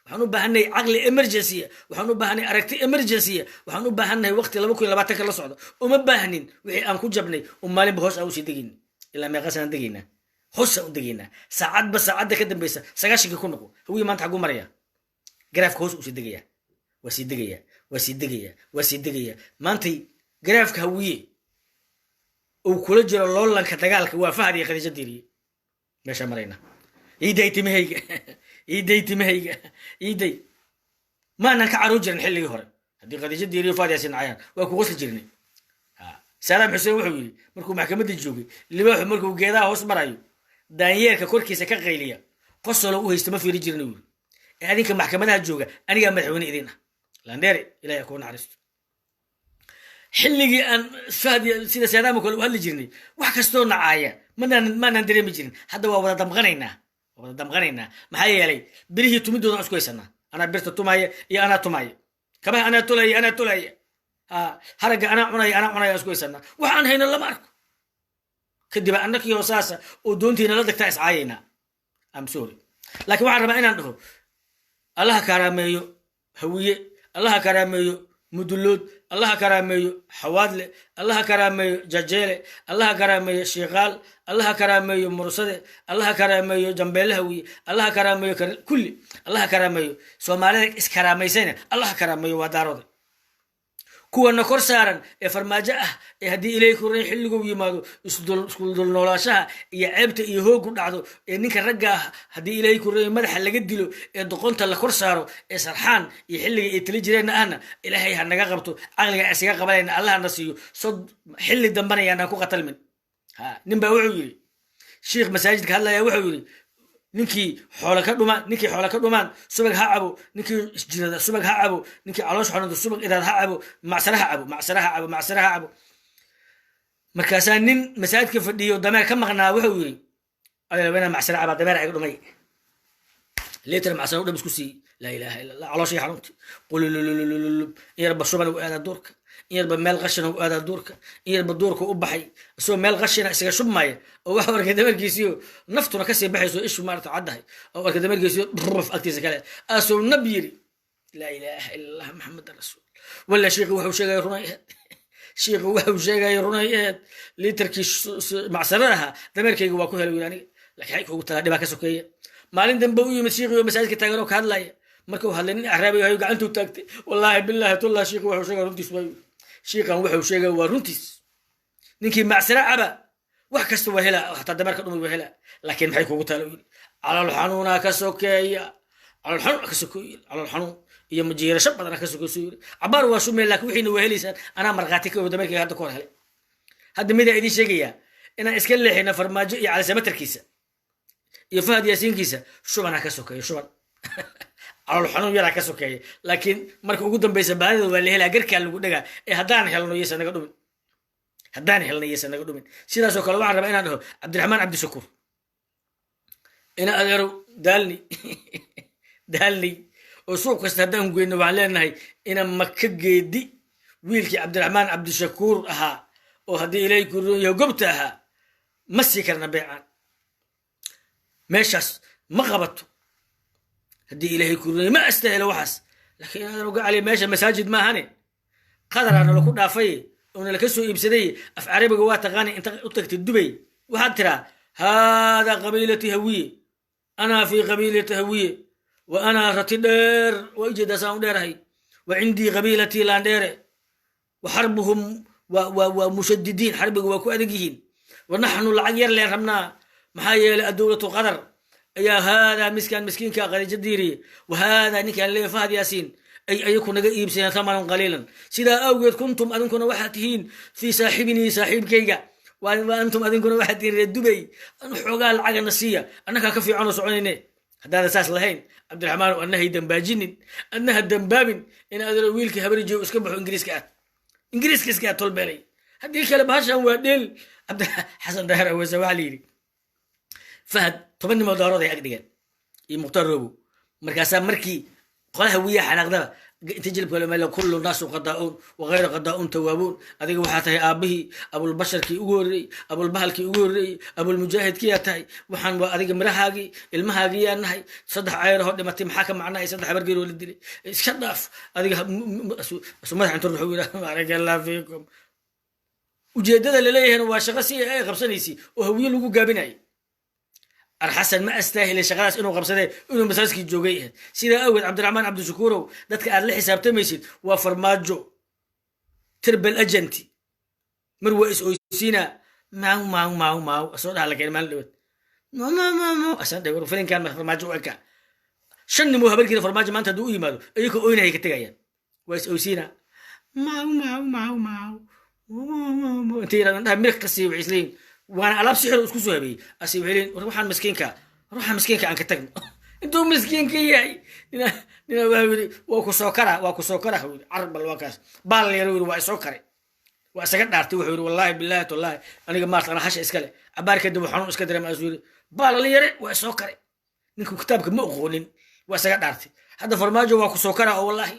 waxaan u baahanay caqli emergency waxaan u baahanay aragti emergency waxaan u baahanay waqti 2020 ka la socdo uma baahnin wixii aan ku jabnay maalinba hoos aan u sii degin ilaa meeqasan degaynaa hoos aan u degaynaa saacadba saacadda ka dambaysa 9 ku noqo hawiye maanta xagu maraya garaafka hoos u sii degaya waa sii degaya waa sii degaya waa sii degaya maantay garaafka hawiye oo kula jiro loolanka dagaalka waa Fahad iyo Khadija Diiriye meesha marayna iiday timahayga iiday maanan ka caruur jirin xilligii hore haddii Khadija Diiriye Fahad Yaasin cayaan waa ku qosli jirnay Saddam Hussein wuxuu yiri markuu maxkamadda joogay libaaxu markuu geedaha hoos marayo daanyeerka korkiisa ka qayliya qosolo u haysto ma fiiri jirnay wiil adinka maxkamadaha jooga aniga madaxweyne idin ah landheere ilaahay ku naxariisto xilligii aan Fahad sida Saddam kale u hadli jirnay wax kastoo nacaaya maanan dareemi jirin hadda waa wada damqanaynaa maxaa yeelay birihii tumidooda isku haysanaa ana birta tumaya iyo ana tumaya kabaha ana tulaya haraga ana cunaya isku haysanaa waxaan hayno lama arko kadib annakii hoosaasa oo doontiina la dagtaa iscaayayna am sorry laakiin waxaan rabaa inaan dhaho allaha karaameeyo hawiye allaha karaameeyo mudullood allaha karaameeyo xawaadle allaha karaameeyo jajeele allaha karaameeyo shiiqaal allaha karaameeyo mursade allaha karaameeyo jambeele hawiye allaha karaameeyo kulli allaha karaameeyo soomaalida iskaraameysayna allaha karaameeyo waa daarooda kuwana kor saaran ee farmaajo ah ee haddii ilaahay ku ray xilligu yimaado isku dul noolaashaha iyo ceebta iyo hoogu dhacdo ee ninka ragga ah haddii ilaahay ku ray madaxa laga dilo ee doqonta la kor saaro ee sarxaan iyo xilliga ay tali jireen ahna ilaahay ha naga qabto aqliga isaga qabanayna allah na siiyo sod xilli dambanayana ku qatalmin ninba wuxuu yiri sheekh masaajidka hadlaya wuxuu yiri ninkii xoolo ka dhumaan subag ha cabo ninkii isjirada subag ha cabo ninkii caloosh xonada subag idaad ha cabo macsaraha cabo markaasaa nin masaajidka fadhiyo dameer ka maqnaa wuxuu yiri adeerweena macsara caba dameer ay dhumay leetar macsara u dham isku sii laa ilaaha illa allah caloosh xarunti qulululululul yarba subag u aada durka yarba meel qashin u aada durka yarba durka u baxay soo meel qashin isaga shubmaya oo wax warka dameerkiisiyo naftuna ka sii baxayso ishu maarta cadahay oo warka dameerkiisiyo ruf agtiisa kale asoo nabiyiri laa ilaaha illa allah muhammadur rasuul wala sheekhu wuxuu sheegay runay liitarkii macsaraha dameerkayga waa ku helay aniga laakiin ay ugu tala dhibaa ka sokeeya maalin dambe u yimid sheekhu masaajidka taagan oo ka hadlaya markuu hadlay nin arabi ayu gacantu taagtay wallahi billahi tullah sheekhu wuxuu sheegay runtiis way sheekhan wuxuu sheegay waa runtiis ninkii macsara caba wax kasta waa hela hatta dameerka dhumay waa hela laakiin maxay kugu talo calal xanuuna ka sokeeya calal xanuun iyo majiirasho badan ka sokeeyo cabaar waa shumay laakiin wixiina waa helaysan ana marqaati ka dameerkayga hadda koor helay hadda mida idin sheegaya inaan iska leexina farmaajo iyo cali samatarkiisa iyo Fahad Yaasiinkiisa shubana ka sokeeyo shuban calal xanuun yara ka sokeeyo laakiin marka ugu dambaysa baadida waa la helaa garka lagu dhagaa ee haddaan helno yeesa naga dhumin sidaas oo kale waxaan rabaa inaan dhaho Cabdiraxmaan Cabdishakuur ina adeero daalni oo suuq kasta haddaan goyno waxaan leenahay ina maka geedi wiilkii Cabdiraxmaan Cabdishakuur ahaa oo haddii ilaahay ku rooyo gobta ahaa ma sii karna beecaan meeshaas ma qabato haddii ilaahay ku rooyo ma astahelo waxaas laakiin adeero gacali meesha masaajid maahane qadarana lagu dhaafay oo la ka soo iibsaday af carabiga waa taqaani inta u tagtay Dubai waxaad tiraa hada qabiilati hawiye ana fi qabiilati hawiye wa ana ratidar wa ijda saan dheerahay wa indi qabiilati landere wa harbuhum wa mushaddidin harbiga waa ku adegihiin wa nahnu lacag yar leen rabnaa maxaa yeelay adawlatu qadar ayaa hada miskiinka Khadija Diiriye wa hada ninkan lee Fahad Yaasiin أيكون إيبسنا ثمنا قليلا سيدا أوجد كنتم أذنكم واحدين في صاحبني صاحب كيجا وأنتم أذنكم واحدين دبي أنا حقال على النسية أنك كفي عنو سعوني هذا أساس لهين عبد الرحمن وأنه دنباجين أنها الدنباب إن هذا ويلك هبرجي وسكبحوا إنجليز كات طول بالي هذه كلام هاشا وديل عبد حسن دهر هو زواليري فهد طبعا ما دارو ذي أقدر يمقتربوا مركزا مركي qolaha wiya xanaaqdaba inta jilibka lama la kullu naasu qadaa'un wa ghayru qadaa'un tawaabuun adiga waxaa tahay aabihii abulbasharkii ugu horreeyey abulbahalkii ugu horreeyey abulmujaahidkii yaa tahay waxaan waa adiga mirahaagii ilmahaagii yaa nahay 3 cayrahoo dhimatay maxaa ka macnaa 3 habargeeroo la dilay iska dhaaf adiga madax inta wuxuu yidhaha baaraka allah fiikum ujeeddada laleeyahayna waa shaqo si ay qabsanaysi oo hawiye lagu gaabinayay arxasan ma astaahilay shaqadaas inuu qabsadee inuu masaaskii joogay sidaa awgeed cabdiraxmaan cabdishakuurow dadka aad la xisaabtamaysid waa farmaajo tirbal agenti mar waa is oysiinaa maaw asoo dhaha la keen maalin dhawaad asan dhawr filinkan farmaajo u eka 5 nin oo habarkiina farmaajo maanta hadduu u yimaado ayagoo oynahay ka tegayaan waa is oysiinaa maaw inta yidhahdaan dhaha mirq ka sii waxay isleeyihin وانا على بسحر اسكو سوهبي اسي وحيلين روحان مسكينكا انك تغن انتو مسكينكا ياي نينا واكو سوكرا عرب الواكاس بال يروي waa soo kare waa isaga dhaartay wuxuu wallahi billahi tallahi aniga maarta ana xasha iskale abaarka dib waxaan iska dareemaa asuuri bal la yare waa soo kare ninku kitaabka ma aqoonin waa isaga dhaartay hadda farmaajo waa ku soo kara oo wallahi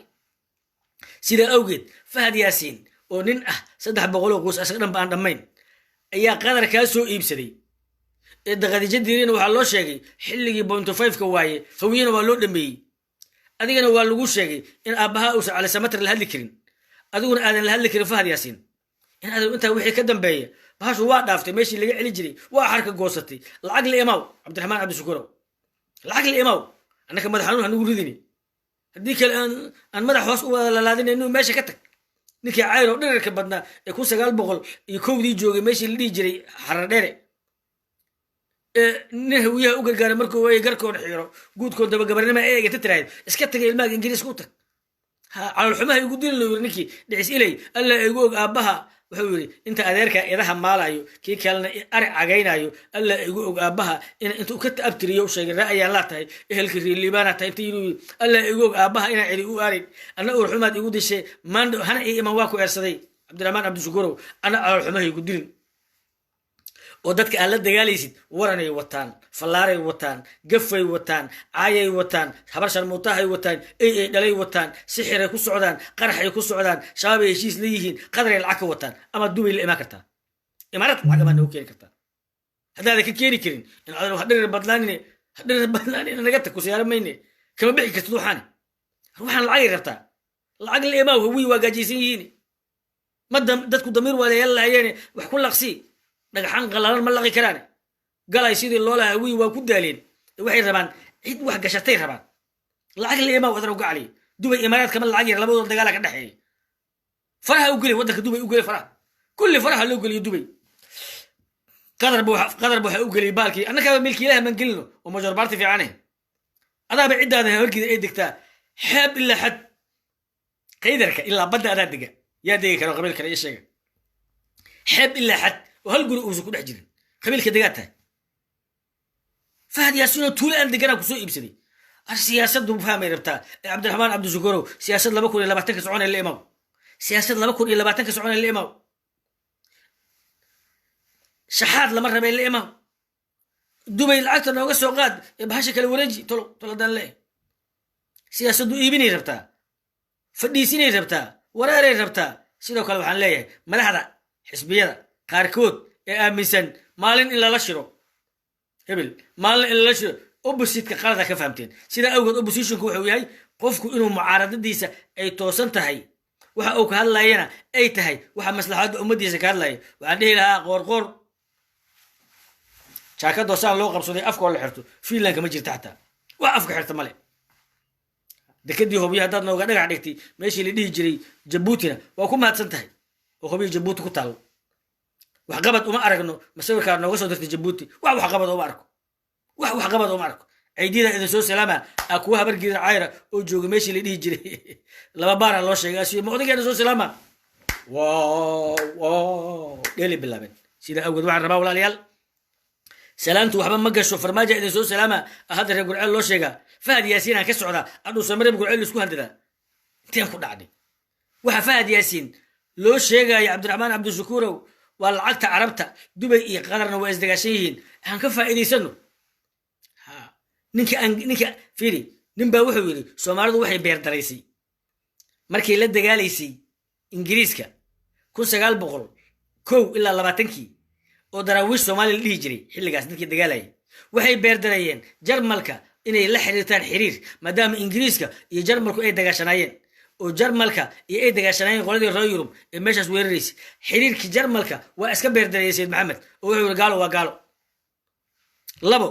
sida awgeed Fahad Yaasiin oo nin ah 300 qoys asaga dhan baan dhamayn ayaa qadar ka soo iibsaday ee daqadijadiina waxa loo sheegay xilligii 0.5 ka waaye hawiyana waa loo dhameeyay adigana waa lagu sheegay in aabaha uu cali samatar la hadli karin adiguna aadan la hadli karin Fahad Yaasiin in aad inta wixii ka dambeeyay bahashu waa dhaaftay meeshii laga celi jiray waa xarka goosatay lacag la imaaw Cabdiraxmaan Cabdishakuurow lacag la imaaw annaka madaxanuun hanu ridini hadii kale aan madax hoos u wada lalaadinayno meesha ka tag ninkii cayro dhererka badnaa ee 900 iyo kowdii joogay meeshii la dhigi jiray xarar dheere nin hawiyaha u gargaara markuu way garkoon xiro guudkoon daba gabarnimo eega tiraahid iska tagay ilmaha ingiriis ku tag calool xumaha igu dilin loo yiri ninkii dhicis ilay alla igu og aabaha wuxuu yiri inta adeerka idaha maalayo kii kalena ari cagaynayo alla igu og aabaha inta uu ka taabtiriyo sheegay ra'ayaa la tahay ehelkii liibana tahay inta yiri alla igu og aabaha ina cili u arin ana ur xumaad igu dishay maando hana iman waa ku eersaday Cabdiraxmaan Cabdishakuurow ana calool xumaha igu dilin oo dadka aan la dagaalaysid waranay wataan falaaray wataan gafay wataan caayay wataan habar sharmuutahay wataan ay dhalay wataan sixiray ku socdaan qaraxay ku socdaan shabaab heshiis leeyihiin qadar ay lacag wataan ama dubay la iman kartaa imaarad lacag ma noo keeni kartaa haddaad ka keeni karin in aad wax dherer badlaanine naga tag ku siyaaramayne kama bixi kartid ruuxan lacag rabtaa lacag la imaa hawi waa gaajaysan yihiin madam dadku damiir wala yalaayeen wax ku laqsi dhagaxan qalalan ma laqi karaan galay sidii loo lahaa wii waa ku daaleen waxay rabaan cid wax gashatay rabaan lacag leema wadana gacali dubay imaaraadka ma lacag yar labadooda dagaal ka dhaxeeyay faraha u gali wadanka dubay u gali faraha kulli faraha loo gali dubay qadar buu u gali baalkii annaka milki ilaahay man galino oo major party fiicane adaaba cidaada horkida ay digtaa xaab illa had qaydarka illa badda adaa diga yaa digi karo qabiil kale sheega xaab illa had وهل قولوا أوزكوا دحجرين قبيل كدقاتها فهد ياسين طول أن دقنا كسوء يبسدي السياسة دو فهم يربطها عبد الرحمن Cabdishakuurow سياسة لما كون إلا باتنك سعون اللي إمام سياسة لما كون إلا باتنك سعون اللي إمام شحات لما ربي اللي إمام دبي العكتر نوغا سوقات بهاشك الورجي طلو دان ليه سياسة دو إيبيني ربطها فديسيني ربطها وراري ربطها سيدو كالو حان ليه ملاحظة حسبية qaarkood ee aaminsan maalin in la shiro hebel maalin in la shiro opposite-ka qalada ka fahamteen sida awgeed opposition-ku wuxuu yahay qofku inuu mucaaradadiisa ay toosan tahay waxa uu ka hadlayana ay tahay waxa maslaxada ummadiisa ka hadlaya waxaan dhihi lahaa qoor jaakado saan loo qabsaday afka oo la xirto Finland ma jirta xataa wax afka xirta male dekadii hubiya dad nooga dhagax dhigtay meeshii la dhihi jiray Jabuutina waa ku mahadsan tahay oo hubiya Jabuuti ku taalo وحقبت وما أركنه مسوي كار نوغسو درت جبوتي وحقبت وما أركو وحقبت وما أركو عيدينا إذا سو سلامة أكوها برجير عايرة وجوج ماشي اللي يجري لما بارا الله شيء قاسي ما أدري إذا سو سلامة واو يلي بالله بن سيدا أقول واحد ربا ولا ليال سلامت وحبا مقشو فرماجة إذا سو سلامة أهدر يقول الله شيء فهد ياسين كسعودة أدو سمر يقول علي سكو هنددا تين خد عدي فهد ياسين لو شيء يا عبد الرحمن Cabdishakuurow والعقد عربته دبي قدرنا وإزدقاشيين هنكفى إلي سنو نيك فيري nin baa wuxuu yidhi soomaalidu waxay beerdaraysay markii la dagaalaysay ingiriiska 1900 ilaa 20 oo daraawiish soomaaliya la dhihi jiray xilligaas dadkii dagaalayay waxay beerdarayeen jarmalka inay la xiriirtaan xiriir maadaama ingiriiska iyo jarmalku ay dagaashanaayeen oo jarmalka iyo ay dagaashanaayeen qoladii reer yurub ee meeshaas weeraraysay xiriirkii jarmalka waa iska beerdarayay sayid maxamed oo wuxuu yidhi gaalo waa gaalo labo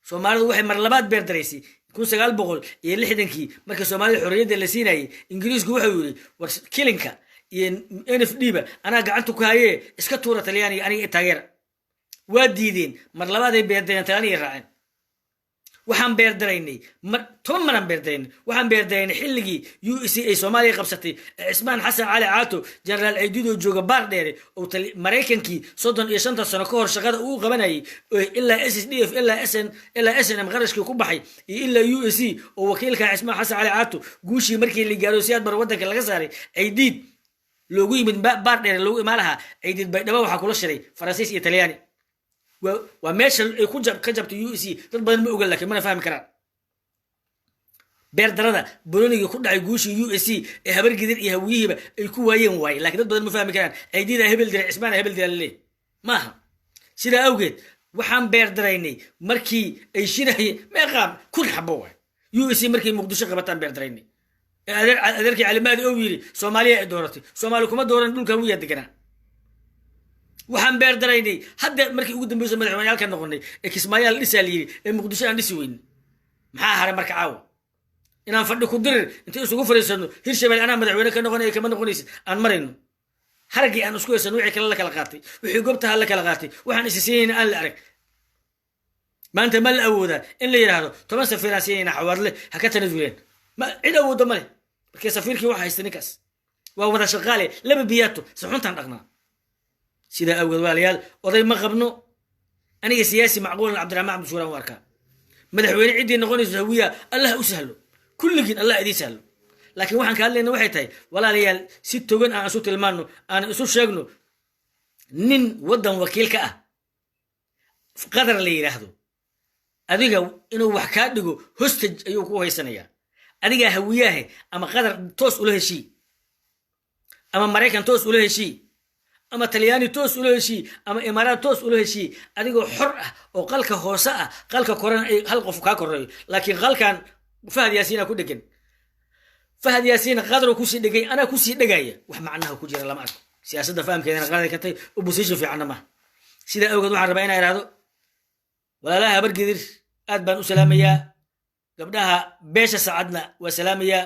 soomaalidu waxay mar labaad beerdaraysay 1960 marka soomaalida xorriyadda la siinayay ingiriisku wuxuu yidhi war kilinka iyo NFD ba anaa gacanta ku hayee iska tuura talyaaniga aniga taageera waa diideen mar labaad ay beerdareen talyaaniga raaceen waxaan beerdaraynay toban maran beerdaraynay waxaan beerdaraynay xilligii UEC ay Soomaaliya qabsatay Cismaan Xasan Cali Caato Generaal Aydido jooga baar dheere oo Mareykankii 35 sano ka hor shaqada uu qabanayay ilaa SSDF ilaa SNM qarashkii ku baxay iyo ilaa UEC oo wakiilka Cismaan Xasan Cali Caato guushii markii la gaaro siyaad bar wadanka laga saaray Aydid loogu yimid baar dheere loogu imaalaha Aydid baydhabo waxa kula shiray Faransiis iyo Talyaani وماشي يكون كجبت يو سي dad badan ma ogal laakiin mana fahmi karaan beer darada boloni ku dhacay guushi USC ee habar gidir iyo hawiyihiba ay ku waayeen waay laakiin dad badan ma fahmi karaan Aydida hebel diray Cismaan hebel diray leey maaha sida awgeed waxaan beer daraynay markii ay shirahay meeqam kun xabo waay USC markii muqdisho qabataan beer daraynay adeerkii calimaadi oo yiri Soomaaliya ay dooratay Soomaali kuma dooran dhulka wiya deganaa waxaan beer daraynay hadda markii ugu dambeysay madaxweyneyaalka noqonay ee Kismaayaal dhisaaliyay ee muqdisho aan dhisi weyn maxaa haray marka caawa inaan fadhi ku dirir inta isugu fariisano Hirshabelle ana madaxweyne ka noqonay kama noqonaysid aan marayno haragii aan isku heesano wixii kale la kala qaatay wixii goobta la kala qaatay waxaan isisiin aan la arag maanta ma la awooda in la yiraahdo 10 safiirasiina xawaadle ha ka tanazuleen ma cid awoodo male markii safiirkii waxa haystay ninkaas waa wada shaqaale laba biyaato saxuntan dhaqnaa sida awgeed walaalayaal oday ma qabno aniga siyaasi macquul Cabdiraxmaan Cabdi Shuuraan warka madaxweyne cidii noqonayso hawiya Allah u sahlo kulligiin Allah idin sahlo laakiin waxaan ka hadlaynaa waxay tahay walaalayaal si togan aan isu tilmaano aan isu sheegno nin wadan wakiilka ah qadar la yiraahdo adiga inuu wax ka dhigo hostage ayuu ku haysanaya adiga hawiyaha ama qadar toos u leeyahay ama Mareykan toos u leeyahay ama Talyaani toos u leeyahay ama Imaaraat toos u leeyahay adigoo xor ah oo qalka hoose ah qalka koran ay hal qof ka koreeyo laakiin qalkan Fahad Yaasiin ku dhagan Fahad Yaasiin qadar ku sii dhagay ana ku sii dhagaya wax macnaha ku jira lama arko siyaasadda fahamkeedana qaaday ka tay opposition fiican ma sida awgeed waxaan rabaa inaan iraado walaalaha habar gidir aad baan u salaamayaa gabdhaha beesha saacadna waa salaamayaa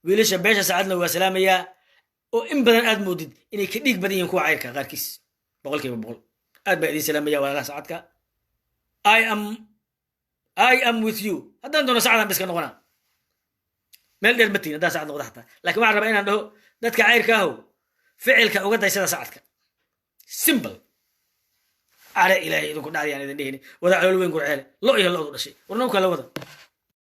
wiilasha beesha saacadna waa salaamayaa oo in badan aad moodid inay ka dhig badan yihiin kuwa cayrka qaarkiis boqolkiiba boqol aad baa idin salaamaya walaalaha saacadka I am with you haddaan doono saacadan biska noqona meel dheer matiin haddaan saacad noqda xataa laakiin waxaan rabaa inaan dhaho dadka cayrka ahow ficilka uga daysada saacadka simple على إلهي إذا كنا عاريان إذا نهني وذا علو وين قرعله لا إله إلا الله شيء ورنوك لا وذا